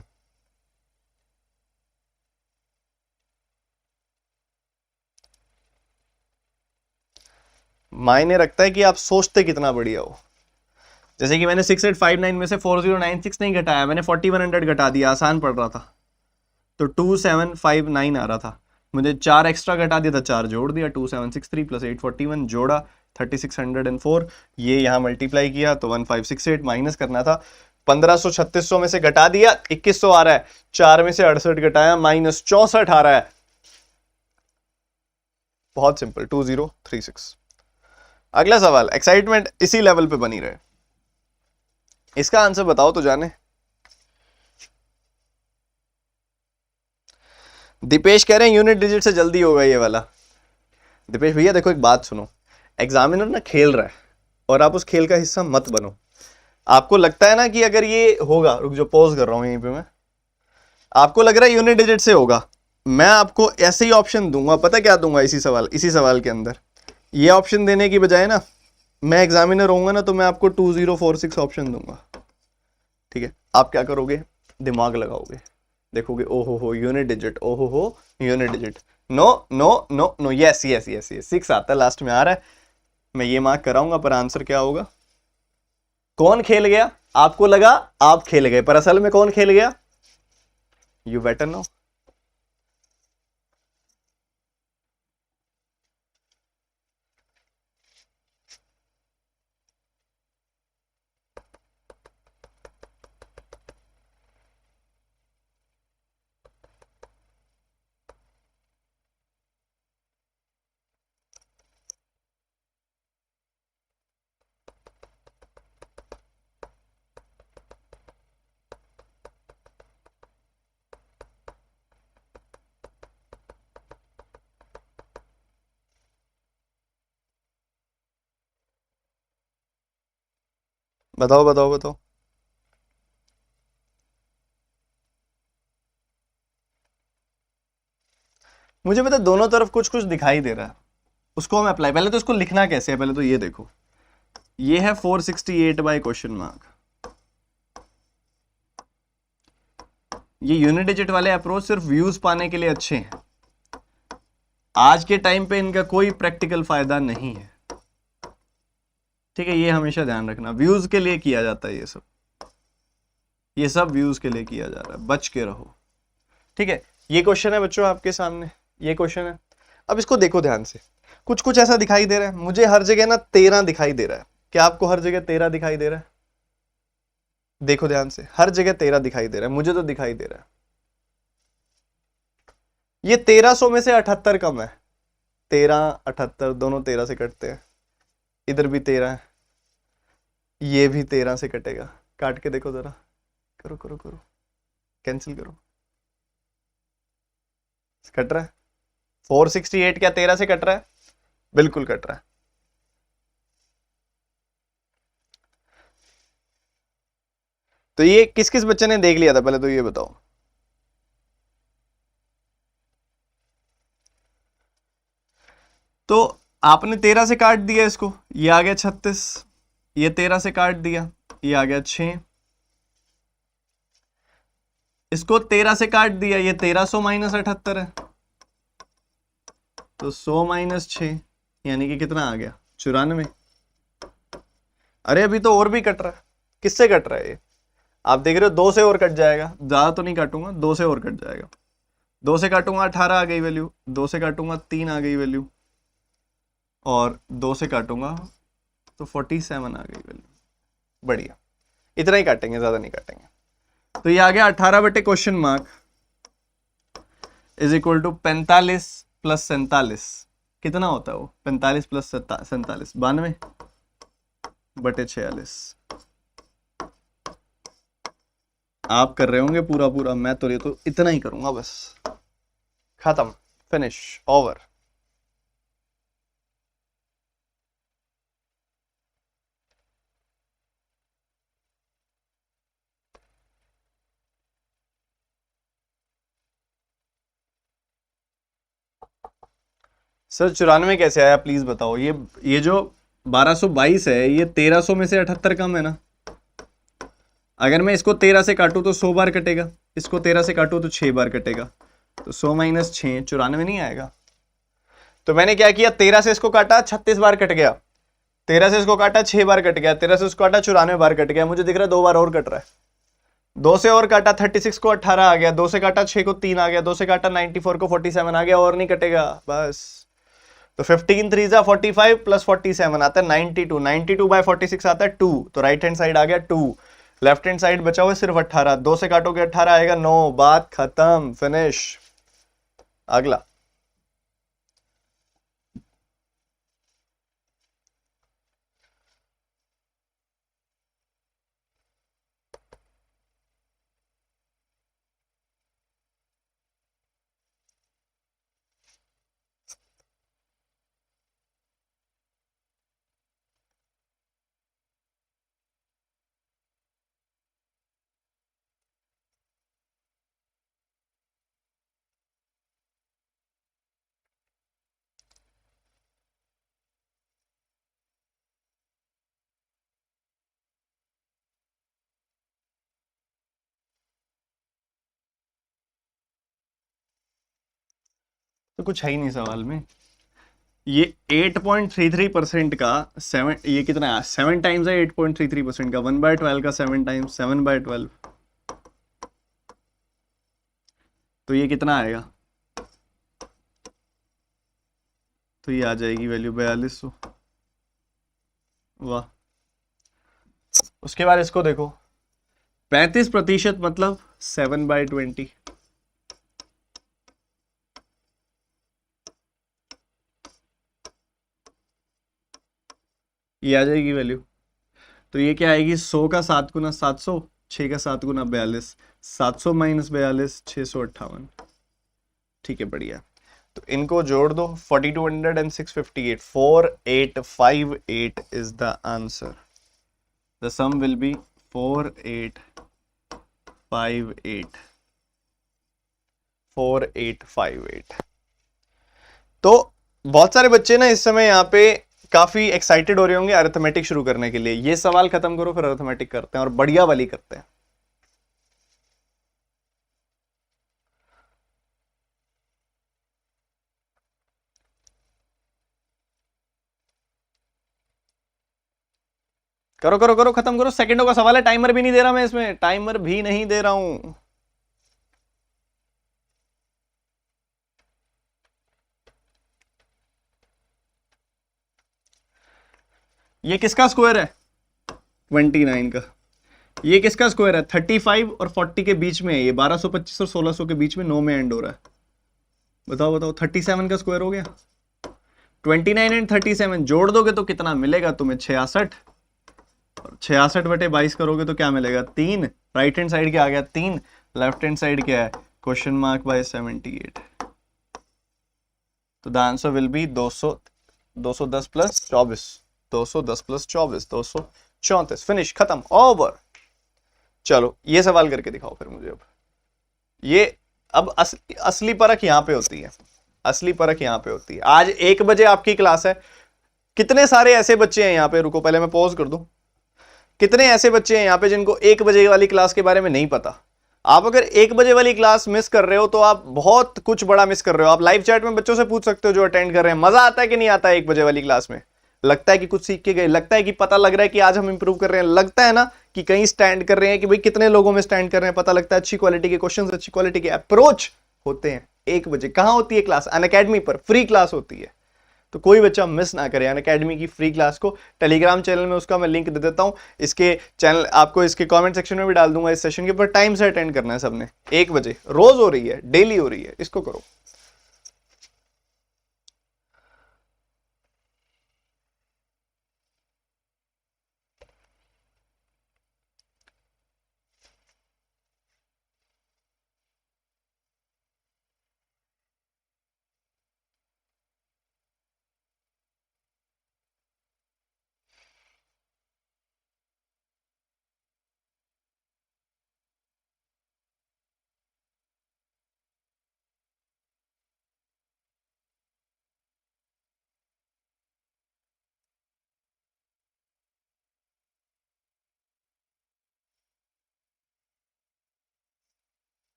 मायने रखता है कि आप सोचते कितना बढ़िया हो। जैसे कि मैंने 6859 में से 4096 नहीं घटाया, मैंने 4100 घटा दिया, आसान पड़ रहा था, तो 2759 आ रहा था। मुझे 4 एक्स्ट्रा घटा दिया था, 4 जोड़ दिया, 2763 प्लस 841 जोड़ा 3604, ये यहाँ मल्टीप्लाई किया तो 1568, माइनस करना था 1500 3600 में से घटा दिया 2100 आ रहा है, 4 में से 68 घटाया माइनस 64 आ रहा है। बहुत सिंपल, 2036। अगला सवाल, एक्साइटमेंट इसी लेवल पे बनी रहे, इसका आंसर बताओ तो जाने। दीपेश कह रहे हैं यूनिट डिजिट से जल्दी होगा ये वाला। दीपेश भैया देखो एक बात सुनो, एग्जामिनर ना खेल रहा है और आप उस खेल का हिस्सा मत बनो। आपको लगता है ना कि अगर ये होगा, रुक जो पॉज कर रहा हूं यहीं पे मैं, आपको लग रहा है यूनिट डिजिट से होगा, मैं आपको ऐसे ही ऑप्शन दूंगा, पता क्या दूंगा इसी सवाल के अंदर, ये ऑप्शन देने की बजाय ना, मैं एग्जामिनर होऊंगा ना तो मैं आपको 2046 ऑप्शन दूंगा। ठीक है, आप क्या करोगे, दिमाग लगाओगे, देखोगे ओहो हो यूनिट डिजिट, ओहो हो unit digit, no no no no, yes yes yes yes, 6 आता है, लास्ट में आ रहा है, मैं ये मार्क कराऊंगा, पर आंसर क्या होगा। कौन खेल गया, आपको लगा आप खेल गए, पर असल में कौन खेल गया, यू बेटर नो। बताओ बताओ बताओ। मुझे पता दोनों तरफ कुछ कुछ दिखाई दे रहा है, उसको हम अप्लाई, पहले तो इसको लिखना कैसे है, पहले तो ये देखो, ये है 468 बाय क्वेश्चन मार्क, ये यूनिट डिजिट वाले अप्रोच सिर्फ व्यूज पाने के लिए अच्छे हैं, आज के टाइम पे इनका कोई प्रैक्टिकल फायदा नहीं है। ठीक है, ये हमेशा ध्यान रखना, व्यूज के लिए किया जाता है ये सब व्यूज के लिए किया जा रहा है, बच के रहो। ठीक है, ये क्वेश्चन है बच्चों आपके सामने, ये क्वेश्चन है, अब इसको देखो ध्यान से, कुछ कुछ ऐसा दिखाई दे रहा है मुझे, हर जगह ना 13 दिखाई दे रहा है, क्या आपको हर जगह 13 दिखाई दे रहा है, देखो ध्यान से, हर जगह 13 दिखाई दे रहा है, मुझे तो दिखाई दे रहा है, ये 1300 में से 78 कम है, 13 78 दोनों 13 से कटते हैं, इधर भी 13 है, ये भी 13 से कटेगा, काट के देखो जरा, करो करो करो, कैंसिल करो, कट रहा है, 468 क्या 13 से कट रहा है, बिल्कुल कट रहा है। तो ये किस किस बच्चे ने देख लिया था, पहले तो ये बताओ। तो आपने 13 से काट दिया इसको, ये आ गया 36, ये 13 से काट दिया, ये आ गया 6, इसको 13 से काट दिया, ये 1300 माइनस 78 है, तो 100 माइनस 6 यानी कि कितना आ गया, 94। अरे अभी तो और भी कट रहा है, किससे कट रहा है ये, आप देख रहे हो 2 से और कट जाएगा, ज्यादा तो नहीं काटूंगा, 2 से और कट जाएगा, 2 से काटूंगा 18 आ गई वैल्यू, 2 से काटूंगा 3 आ गई वैल्यू, और 2 से काटूंगा तो 47 आ गई वैल्यू, बढ़िया, इतना ही काटेंगे, ज्यादा नहीं काटेंगे। तो ये आ गया 18 बटे question mark is equal to 45 plus 47, कितना होता है वो, 45 प्लस 47 92 बटे 46। आप कर रहे होंगे पूरा पूरा, मैं तो ये तो इतना ही करूंगा बस, खत्म, फिनिश, ओवर। सर 94 कैसे आया प्लीज बताओ, ये जो 1222 है ये 1300 में से 78 कम है ना, अगर मैं इसको 13 से काटूं तो 100 बार कटेगा, इसको 13 से काटूं तो 6 बार कटेगा, तो 100 माइनस 6 94 नहीं आएगा। तो मैंने क्या किया, 13 से इसको काटा 36 बार कट गया, 13 से इसको काटा 6 बार कट गया, 13 से इसको काटा 94 बार कट गया, मुझे दिख रहा है 2 बार और कट रहा है, 2 से और काटा 36 को 18 आ गया, 2 से काटा 6 को 3 आ गया, 2 से काटा 94 को 47 आ गया, और नहीं कटेगा बस। तो 15 3 जा 45 प्लस 47 आता है 92, 92 बाय 46 आता है 2, तो राइट हैंड साइड आ गया 2, लेफ्ट हैंड साइड बचा हुआ सिर्फ 18, 2 से काटोगे 18 आएगा 9, बात खत्म, फिनिश। अगला तो कुछ है ही नहीं सवाल में। ये 8.33% का 7, ये कितना है 7 टाइम्स है 8.33% का, 1/12 का 7 टाइम्स 7/12, तो ये कितना आएगा, तो ये आ जाएगी वैल्यू 4200। वाह। उसके बाद इसको देखो, 35% मतलब 7/20, ये आ जाएगी वैल्यू। तो ये क्या आएगी, 100 का 7 गुना 700, 6 का 7 गुना 42, 700 माइनस 42 658। ठीक है, बढ़िया। तो इनको जोड़ दो, 4200 and 658, 4858 is the answer. The some will be 4858, 4858। तो बहुत सारे बच्चे ना इस समय यहाँ पे काफी एक्साइटेड हो रहे होंगे अरिथमेटिक शुरू करने के लिए। ये सवाल खत्म करो फिर अरिथमेटिक करते हैं, और बढ़िया वाली करते हैं। करो करो करो, खत्म करो, सेकंडों का सवाल है, टाइमर भी नहीं दे रहा मैं इसमें, टाइमर भी नहीं दे रहा हूं। ये किसका स्क्वायर है, 29 का। ये किसका स्क्वायर है, 35 और 40 के बीच में है, ये 1225 और 1600 के बीच में 9 में एंड हो रहा है। बताओ बताओ, 37 का स्क्वायर हो गया। 29 एंड 37 जोड़ दोगे तो कितना मिलेगा तुम्हें, 66। 66/22 करोगे तो क्या मिलेगा, 3। राइट हैंड साइड क्या आ गया, 3। लेफ्ट हैंड साइड क्या है, क्वेश्चन मार्क बाय 78। तो the answer will be 210 plus 24, 210 plus 24, 234। Finish, खत्म, ओवर। चलो ये सवाल करके दिखाओ फिर मुझे। अब ये अब असली परख यहां पे होती है, असली परख यहां पे होती है। आज 1 बजे आपकी क्लास है। कितने सारे ऐसे बच्चे हैं यहाँ पे, रुको पहले मैं पॉज कर दूं। कितने ऐसे बच्चे हैं यहाँ पे जिनको 1 बजे वाली क्लास के बारे में नहीं पता। आप अगर 1 बजे वाली क्लास मिस कर रहे हो तो आप बहुत कुछ बड़ा मिस कर रहे हो। आप लाइव चैट में बच्चों से पूछ सकते हो जो अटेंड कर रहे हैं, मजा आता है कि नहीं आता है 1 बजे वाली क्लास में। लगता है कि कुछ सीख के गए, लगता है कि पता लग रहा है कि आज हम इंप्रूव कर रहे हैं, लगता है ना कि कहीं स्टैंड कर रहे हैं, कि भाई कितने लोगों में स्टैंड कर रहे हैं, पता लगता है अच्छी क्वालिटी के क्वेश्चन, अच्छी क्वालिटी के अप्रोच होते हैं। 1 बजे कहां होती है क्लास, अनअकैडमी पर फ्री क्लास होती है। तो कोई बच्चा मिस ना करे अनअकैडमी की फ्री क्लास को। टेलीग्राम चैनल में उसका मैं लिंक दे देता हूं, इसके चैनल आपको इसके कमेंट सेक्शन में भी डाल दूंगा। इस सेशन के ऊपर टाइम से अटेंड करना है सबने, 1 बजे रोज हो रही है, डेली हो रही है, इसको करो।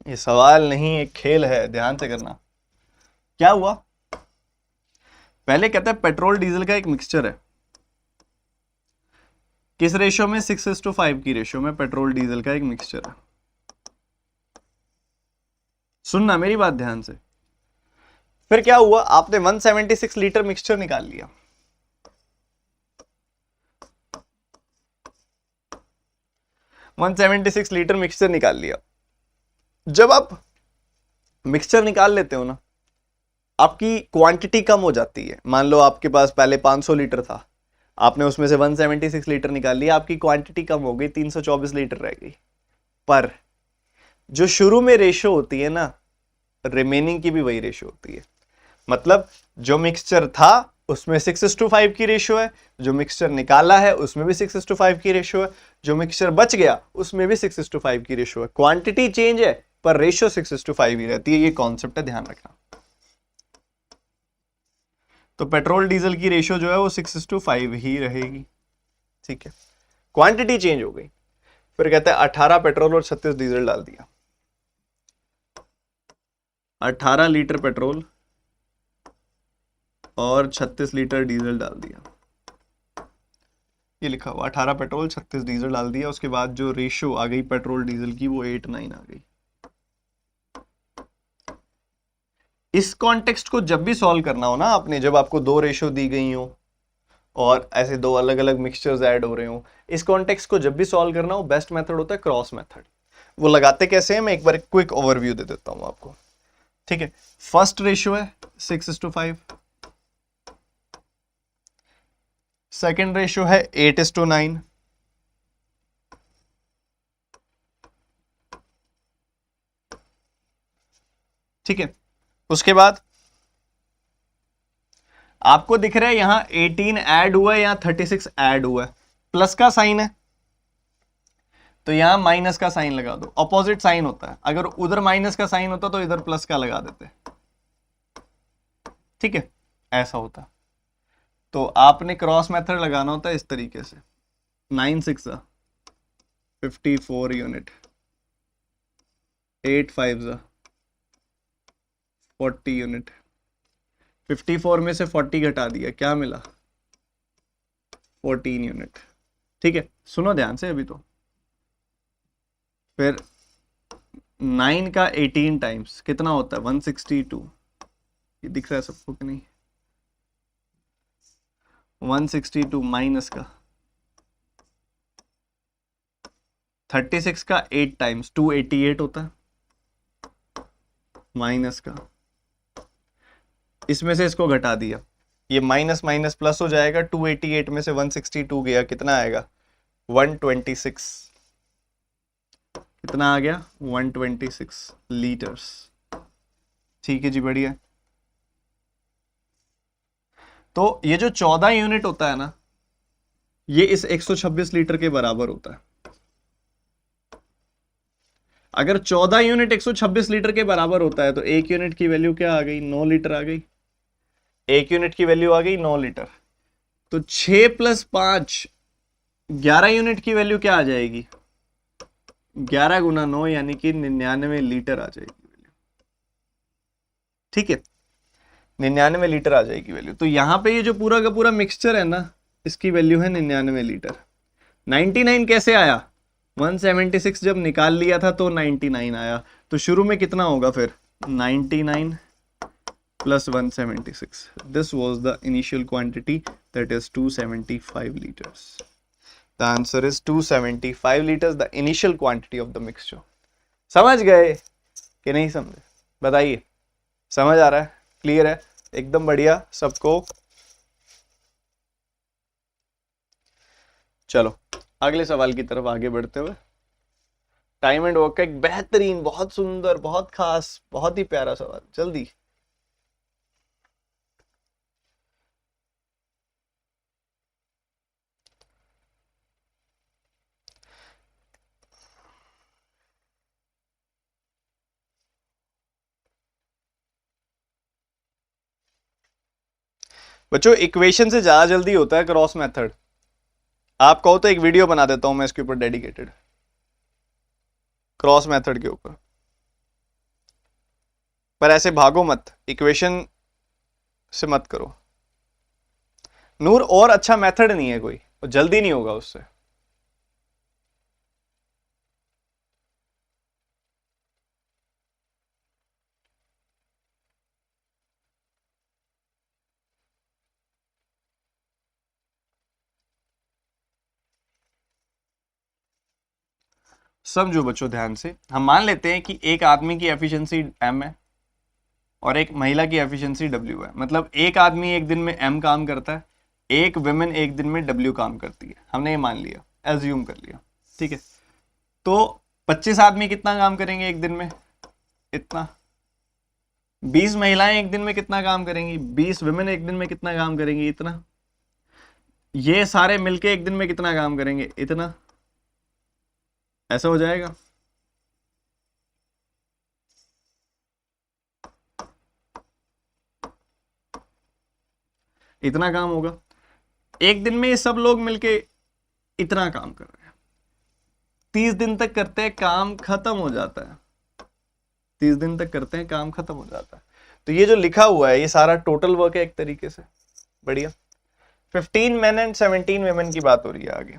ये सवाल नहीं, एक खेल है, ध्यान से करना। क्या हुआ, पहले कहता है पेट्रोल डीजल का एक मिक्सचर है, किस रेशियो में? 6:5 की रेशियो में पेट्रोल डीजल का एक मिक्सचर है। सुनना मेरी बात ध्यान से। फिर क्या हुआ, आपने 176 लीटर मिक्सचर निकाल लिया। वन 176 लीटर मिक्सचर निकाल लिया। जब आप मिक्सचर निकाल लेते हो ना, आपकी क्वांटिटी कम हो जाती है। मान लो आपके पास पहले 500 लीटर था, आपने उसमें से 176 लीटर निकाल लिया, आपकी क्वांटिटी कम हो गई, 324 लीटर रह गई। पर जो शुरू में रेशो होती है ना, रिमेनिंग की भी वही रेशो होती है। मतलब जो मिक्सचर था उसमें 6:5 की रेशो है, जो मिक्सचर निकाला है उसमें भी 6:5 की रेशो है, जो मिक्सचर बच गया उसमें भी 6:5 की रेशो है। क्वांटिटी चेंज है पर रेशो 6:5 ही रहती है। ये कॉन्सेप्ट है, ध्यान रखना। तो पेट्रोल डीजल की रेशो जो है वो 6:5 ही रहेगी। ठीक है, क्वांटिटी चेंज हो गई। फिर कहते हैं 18 पेट्रोल और 36 डीजल डाल दिया। 18 लीटर पेट्रोल और 36 लीटर डीजल डाल दिया। ये लिखा हुआ 18 पेट्रोल 36 डीजल डाल दिया। उसके बाद जो रेशो आ गई पेट्रोल डीजल की वो 8:9 आ गई। इस कॉन्टेक्स्ट को जब भी सॉल्व करना हो ना आपने, जब आपको दो रेशो दी गई हो और ऐसे दो अलग अलग मिक्सचर्स ऐड हो रहे हो, इस कॉन्टेक्स्ट को जब भी सॉल्व करना हो, बेस्ट मेथड होता है क्रॉस मेथड। वो लगाते कैसे हैं, मैं एक बार क्विक ओवरव्यू दे देता हूं आपको। ठीक है, फर्स्ट रेशियो है 6:5, सेकेंड रेशियो है 8:9, ठीक है। उसके बाद आपको दिख रहा है यहां 18 ऐड हुआ है, यहां 36 ऐड हुआ है, प्लस का साइन है तो यहां माइनस का साइन लगा दो। ऑपोजिट साइन होता है, अगर उधर माइनस का साइन होता तो इधर प्लस का लगा देते। ठीक है, ऐसा होता। तो आपने क्रॉस मेथड लगाना होता है इस तरीके से। 9 6 54 यूनिट, 8 5 40 यूनिट। 54 में से 40 घटा दिया, क्या मिला? 14 यूनिट। ठीक है, सुनो ध्यान से अभी तो। फिर 9 का 18 टाइम्स कितना होता है? 162। ये दिख रहा है सबको कि नहीं? 162 माइनस का 36 का 8 टाइम्स 288 होता है, माइनस का इसमें से इसको घटा दिया, ये माइनस माइनस प्लस हो जाएगा। 288 में से 162 गया, कितना आएगा? 126। कितना आ गया? 126 लीटर्स। ठीक है जी, बढ़िया। तो ये जो 14 यूनिट होता है ना, ये इस 126 लीटर के बराबर होता है। अगर 14 यूनिट 126 लीटर के बराबर होता है तो एक यूनिट की वैल्यू क्या आ गई? 9 लीटर आ गई। एक यूनिट की वैल्यू आ गई 9 लीटर। तो 6 + 5 11 यूनिट की वैल्यू क्या आ जाएगी? 11 × 9 यानी कि 99 लीटर आ जाएगी वैल्यू। ठीक है, 99 लीटर आ जाएगी वैल्यू। तो यहां पे ये जो पूरा का पूरा मिक्सचर है ना, इसकी वैल्यू है 99 लीटर। 99 कैसे आया? 176 जब निकाल लिया था तो 99 आया। तो शुरू में कितना होगा फिर? 99 + 176. This was the initial quantity, that is 275 liters. The answer is 275 liters, the initial quantity of the mixture. समझ गए कि नहीं समझे? बताइए, समझ आ रहा है? क्लियर है? एकदम बढ़िया सबको। चलो अगले सवाल की तरफ आगे बढ़ते हुए, टाइम एंड वर्क का एक बेहतरीन, बहुत सुंदर, बहुत खास, बहुत ही प्यारा सवाल। जल्दी। बच्चों इक्वेशन से ज्यादा जल्दी होता है क्रॉस मेथड। आप कहो तो एक वीडियो बना देता हूं मैं इसके ऊपर डेडिकेटेड, क्रॉस मेथड के ऊपर। पर ऐसे भागो मत, इक्वेशन से मत करो नूर। और अच्छा मेथड नहीं है कोई, और जल्दी नहीं होगा उससे। समझो बच्चों ध्यान से, हम मान लेते हैं कि एक आदमी की एफिशिएंसी m है और एक महिला की एफिशिएंसी w है। मतलब एक आदमी एक दिन में m काम करता है, एक वुमेन एक दिन में w काम करती है। हमने ये मान लिया, एज्यूम कर लिया, ठीक है। तो 25 आदमी कितना काम करेंगे एक दिन में? इतना। 20 महिलाएं एक दिन में कितना काम करेंगी? 20 वुमेन एक दिन में कितना काम करेंगी? इतना। ये सारे मिलके एक दिन में कितना काम करेंगे? इतना। ऐसा हो जाएगा। इतना काम होगा एक दिन में। ये सब लोग मिलके इतना काम कर रहे हैं, 30 दिन तक करते हैं, काम खत्म हो जाता है। 30 दिन तक करते हैं, काम खत्म हो जाता है। तो ये जो लिखा हुआ है ये सारा टोटल वर्क है एक तरीके से। बढ़िया। 15 मेन एंड 17 वुमेन की बात हो रही है आगे।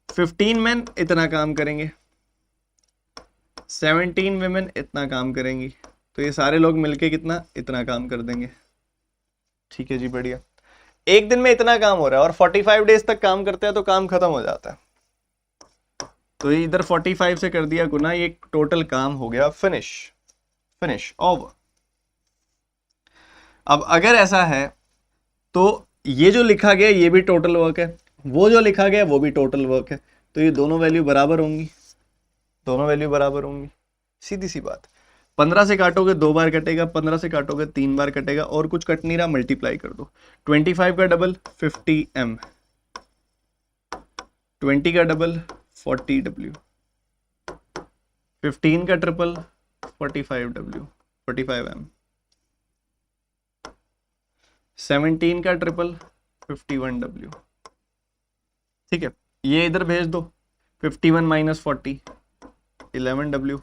15 मेन इतना काम करेंगे, 17 वुमेन इतना काम करेंगी। तो ये सारे लोग मिलके कितना? इतना काम कर देंगे। ठीक है जी, बढ़िया। एक दिन में इतना काम हो रहा है और 45 डेज तक काम करते हैं तो काम खत्म हो जाता है। तो ये इधर 45 से कर दिया गुना, ये टोटल काम हो गया फिनिश। Finish, over. अब अगर ऐसा है तो ये जो लिखा गया ये भी टोटल वर्क है, वो जो लिखा गया वो भी टोटल वर्क है। तो ये दोनों वैल्यू बराबर होंगी, दोनों वैल्यू बराबर होंगी। सीधी सी बात। 15 से काटोगे 2 बार कटेगा, 15 से काटोगे 3 बार कटेगा, और कुछ कट नहीं रहा, मल्टीप्लाई कर दो। 25 का डबल 50m, 20 का डबल 40w, 15 का ट्रिपल 45w, 45m, 17 का ट्रिपल 51w। ठीक है, ये इधर भेज दो, 51 माइनस 40 11w।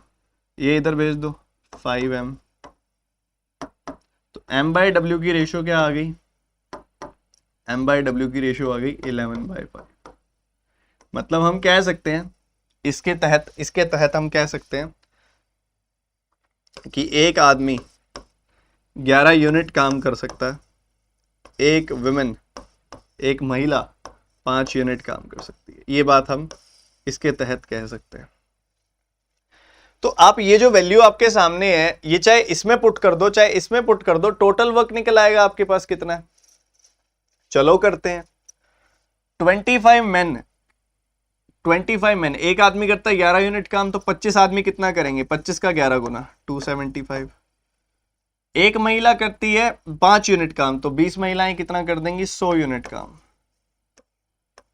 ये इधर भेज दो 5m। तो m बाई w की रेशियो क्या आ गई? m बाई w की रेशियो आ गई 11/5। मतलब हम कह सकते हैं इसके तहत हम कह सकते हैं कि एक आदमी 11 यूनिट काम कर सकता है, एक वुमेन, एक महिला 5 यूनिट काम कर सकती है। ये बात हम इसके तहत कह सकते हैं। तो आप ये जो वैल्यू आपके सामने है, ये चाहे इसमें पुट कर दो चाहे इसमें पुट कर दो, टोटल वर्क निकल आएगा आपके पास कितना है। चलो करते हैं। 25 मेन, एक आदमी करता है 11 यूनिट काम, तो 25 आदमी कितना करेंगे? 25 का 11 गुना 275। एक महिला करती है 5 यूनिट काम, तो 20 महिलाएं कितना कर देंगी? 100 यूनिट काम।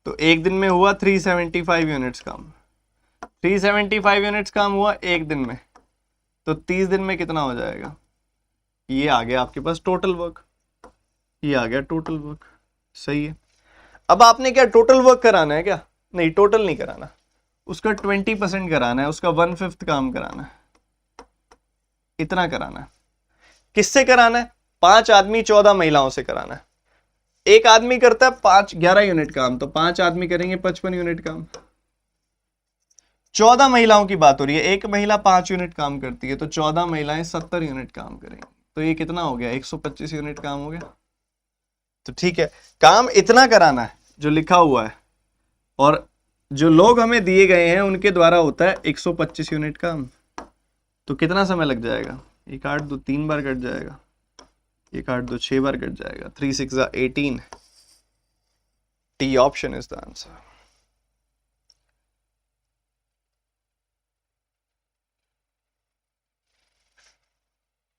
तो एक दिन में हुआ 375 यूनिट्स काम। 375 यूनिट्स काम हुआ एक दिन में, तो 30 दिन में कितना हो जाएगा? ये आ गया आपके पास टोटल वर्क। ये आ गया टोटल वर्क। सही है। अब आपने क्या टोटल वर्क कराना है क्या? नहीं, टोटल नहीं कराना, उसका 20% कराना है, उसका 1/5 काम कराना है, इतना कराना है। किससे कराना है? 5 आदमी 14 महिलाओं से कराना है। एक आदमी करता है 11 यूनिट काम, तो 5 आदमी करेंगे 55 यूनिट काम। 14 महिलाओं की बात हो रही है, एक महिला 5 यूनिट काम करती है, तो 14 महिलाएं 70 यूनिट काम करेंगी। तो ये कितना हो गया? 125 यूनिट काम हो गया। तो ठीक है, काम इतना कराना है जो लिखा हुआ है, और जो लोग हमें दिए गए हैं उनके द्वारा होता है 125 यूनिट काम। तो कितना समय लग जाएगा? ये काट दो, 3 बार कट जाएगा, ये काट दो 6 बार कट जाएगा, 3 6 18। T option is the answer.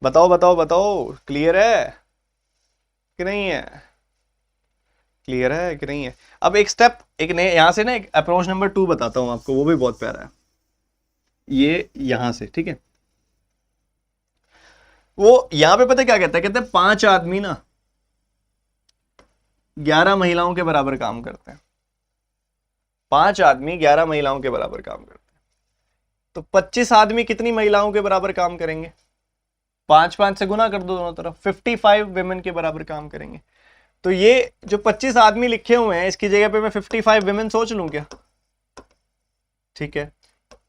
बताओ बताओ बताओ, क्लियर है कि नहीं है? क्लियर है कि नहीं है? अब एक स्टेप, एक नए यहां से ना एक अप्रोच नंबर 2 बताता हूं आपको, वो भी बहुत प्यारा है। ये यहां से, ठीक है, वो यहां पे पता क्या कहता है? कहते हैं 5 आदमी ना 11 महिलाओं के बराबर काम करते हैं। 5 आदमी 11 महिलाओं के बराबर काम करते हैं, तो 25 आदमी कितनी महिलाओं के बराबर काम करेंगे? 5 से गुना कर दो दोनों तरफ, 55 वुमेन के बराबर काम करेंगे। तो ये जो 25 आदमी लिखे हुए हैं इसकी जगह पे मैं 55 वुमेन सोच लूं क्या? ठीक है,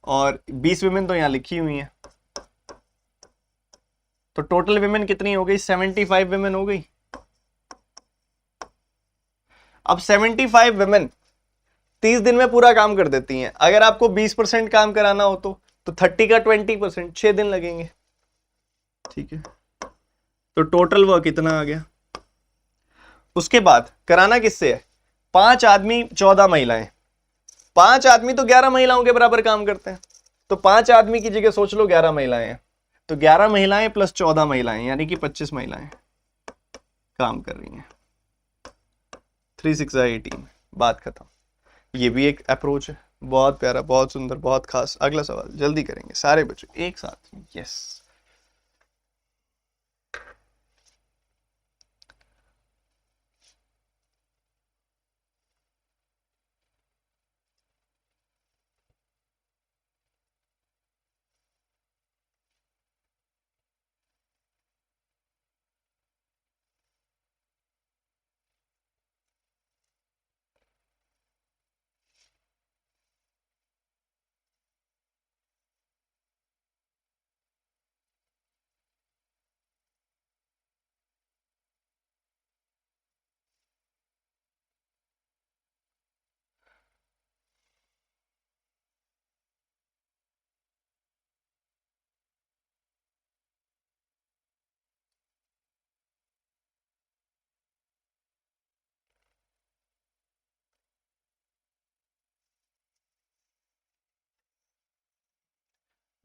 और 20 वुमेन तो यहां लिखी हुई हैं, तो टोटल वुमेन कितनी हो गई? 75 वुमेन हो गई। अब 75 वुमेन 30 दिन में पूरा काम कर देती हैं। अगर आपको 20% काम कराना हो तो 30 का 20%, 6 दिन लगेंगे। ठीक है, तो टोटल वर्क इतना आ गया। उसके बाद कराना किससे है? 5 आदमी 14 महिलाएं, 5 आदमी तो 11 महिलाओं के बराबर काम करते हैं। तो 5 आदमी की जगह सोच लो 11 महिलाएं हैं, तो 11 महिलाएं प्लस 14 महिलाएं यानी कि 25 महिलाएं काम कर रही हैं। 3 6 18, बात खत्म। ये भी एक अप्रोच है, बहुत प्यारा, बहुत सुंदर, बहुत खास। अगला सवाल जल्दी करेंगे सारे बच्चे एक साथ। यस,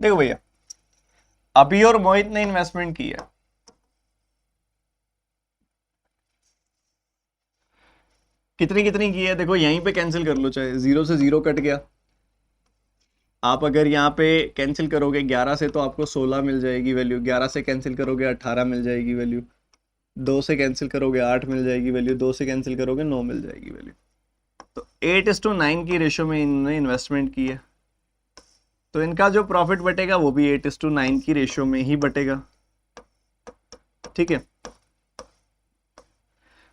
देखो भैया, अभी और मोहित ने इन्वेस्टमेंट की है, कितनी कितनी की है देखो, यहीं पे कैंसिल कर लो, चाहे 0 से 0 कट गया। आप अगर यहाँ पे कैंसिल करोगे 11 से तो आपको 16 मिल जाएगी वैल्यू, 11 से कैंसिल करोगे 18 मिल जाएगी वैल्यू, 2 से कैंसिल करोगे 8 मिल जाएगी वैल्यू, 2 से कैंसिल करोगे 9 मिल जाएगी वैल्यू। तो 8:9 की रेशो में इन्होंने इन्वेस्टमेंट की है, तो इनका जो प्रॉफिट बटेगा वो भी 8:9 की रेशो में ही बटेगा। ठीक है,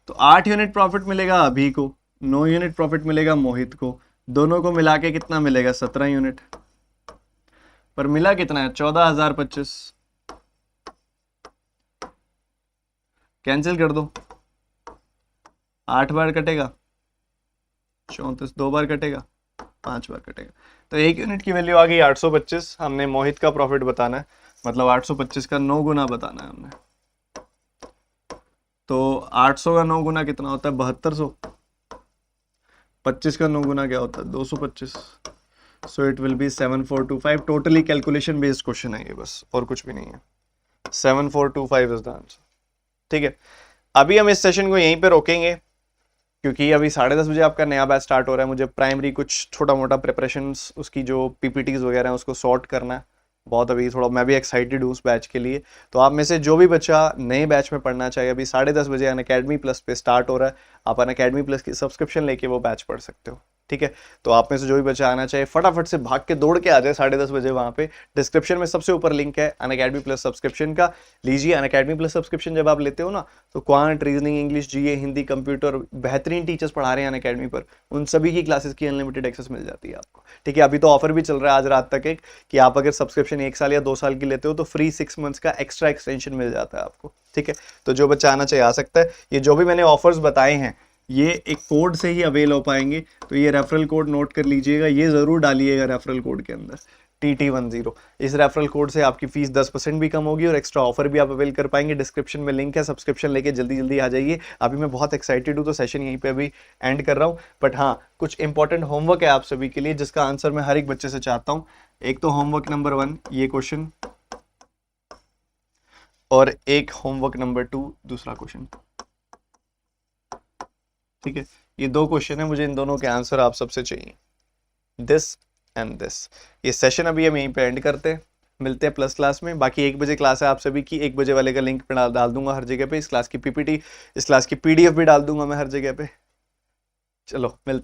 तो 8 यूनिट प्रॉफिट मिलेगा अभी को, 9 यूनिट प्रॉफिट मिलेगा मोहित को, दोनों को मिला के कितना मिलेगा? 17 यूनिट। पर मिला कितना है? 14,025। कैंसिल कर दो, 8 बार कटेगा, 34, 2 बार कटेगा, 5 बार कटेगा, तो 1 यूनिट की वैल्यू आ गई 825। हमने मोहित का प्रॉफिट बताना है, मतलब 825 का 9 गुना बताना है हमने। तो 800 का 9 गुना कितना होता है? 7200। 25 का 9 गुना क्या होता है? 225। So it will be 7425। Totally calculation based question है ये, बस और कुछ भी नहीं है। 7425 इज द आंसर। ठीक है, अभी हम इस सेशन को यहीं पे रोकेंगे क्योंकि अभी 10:30 बजे आपका नया बैच स्टार्ट हो रहा है। मुझे प्राइमरी कुछ छोटा मोटा प्रिपरेशंस, उसकी जो पीपीटीज वगैरह हैं उसको सॉर्ट करना है बहुत। अभी थोड़ा मैं भी एक्साइटेड हूँ उस बैच के लिए। तो आप में से जो भी बच्चा नए बैच में पढ़ना चाहिए, अभी 10:30 बजे अनअकैडमी प्लस पे स्टार्ट हो रहा है, आप अनअकैडमी प्लस की सब्सक्रिप्शन लेके वो बैच पढ़ सकते हो। ठीक है, तो आप में से जो भी बच्चा आना चाहिए फटाफट से भाग के दौड़ के आ जाए 10:30 बजे। वहाँ पे डिस्क्रिप्शन में सबसे ऊपर लिंक है अनअकैडमी प्लस सब्सक्रिप्शन का, लीजिए। अनअकैडमी प्लस सब्सक्रिप्शन जब आप लेते हो ना, तो क्वांट, रीजनिंग, इंग्लिश, जीए, हिंदी, कंप्यूटर, बेहतरीन टीचर्स पढ़ा रहे हैं अनअकैडमी पर, उन सभी की क्लासेस की अनलिमिटेड एक्सेस मिल जाती है आपको। ठीक है, अभी तो ऑफर भी चल रहा है आज रात तक एक, कि आप अगर सब्सक्रिप्शन 1 साल या 2 साल की लेते हो तो फ्री 6 मंथ्स का एक्स्ट्रा एक्सटेंशन मिल जाता है आपको। ठीक है, तो जो बच्चा आना चाहिए आ सकता है। ये जो भी मैंने ऑफर्स बताए हैं ये एक कोड से ही अवेल हो पाएंगे, तो ये रेफरल कोड नोट कर लीजिएगा, ये जरूर डालिएगा रेफरल कोड के अंदर TT10। इस रेफरल कोड से आपकी फीस 10% भी कम होगी और एक्स्ट्रा ऑफर भी आप अवेल कर पाएंगे। डिस्क्रिप्शन में लिंक है, सब्सक्रिप्शन लेके जल्दी जल्दी आ जाइए। अभी मैं बहुत एक्साइटेड हूँ तो सेशन यहीं पे अभी एंड कर रहा हूँ, बट हाँ कुछ इंपॉर्टेंट होमवर्क है आप सभी के लिए जिसका आंसर मैं हर एक बच्चे से चाहता हूँ। एक तो होमवर्क नंबर 1 ये क्वेश्चन, और एक होमवर्क नंबर 2 दूसरा क्वेश्चन। ठीक है, ये 2 क्वेश्चन है, मुझे इन दोनों के आंसर आप सबसे चाहिए, दिस एंड दिस। ये सेशन अभी हम यहीं पे एंड करते हैं, मिलते हैं प्लस क्लास में। बाकी 1 बजे क्लास है आप सभी की, 1 बजे वाले का लिंक पे डाल दूंगा हर जगह पे। इस क्लास की पीपीटी, इस क्लास की PDF भी डाल दूंगा मैं हर जगह पे। चलो मिलते हैं।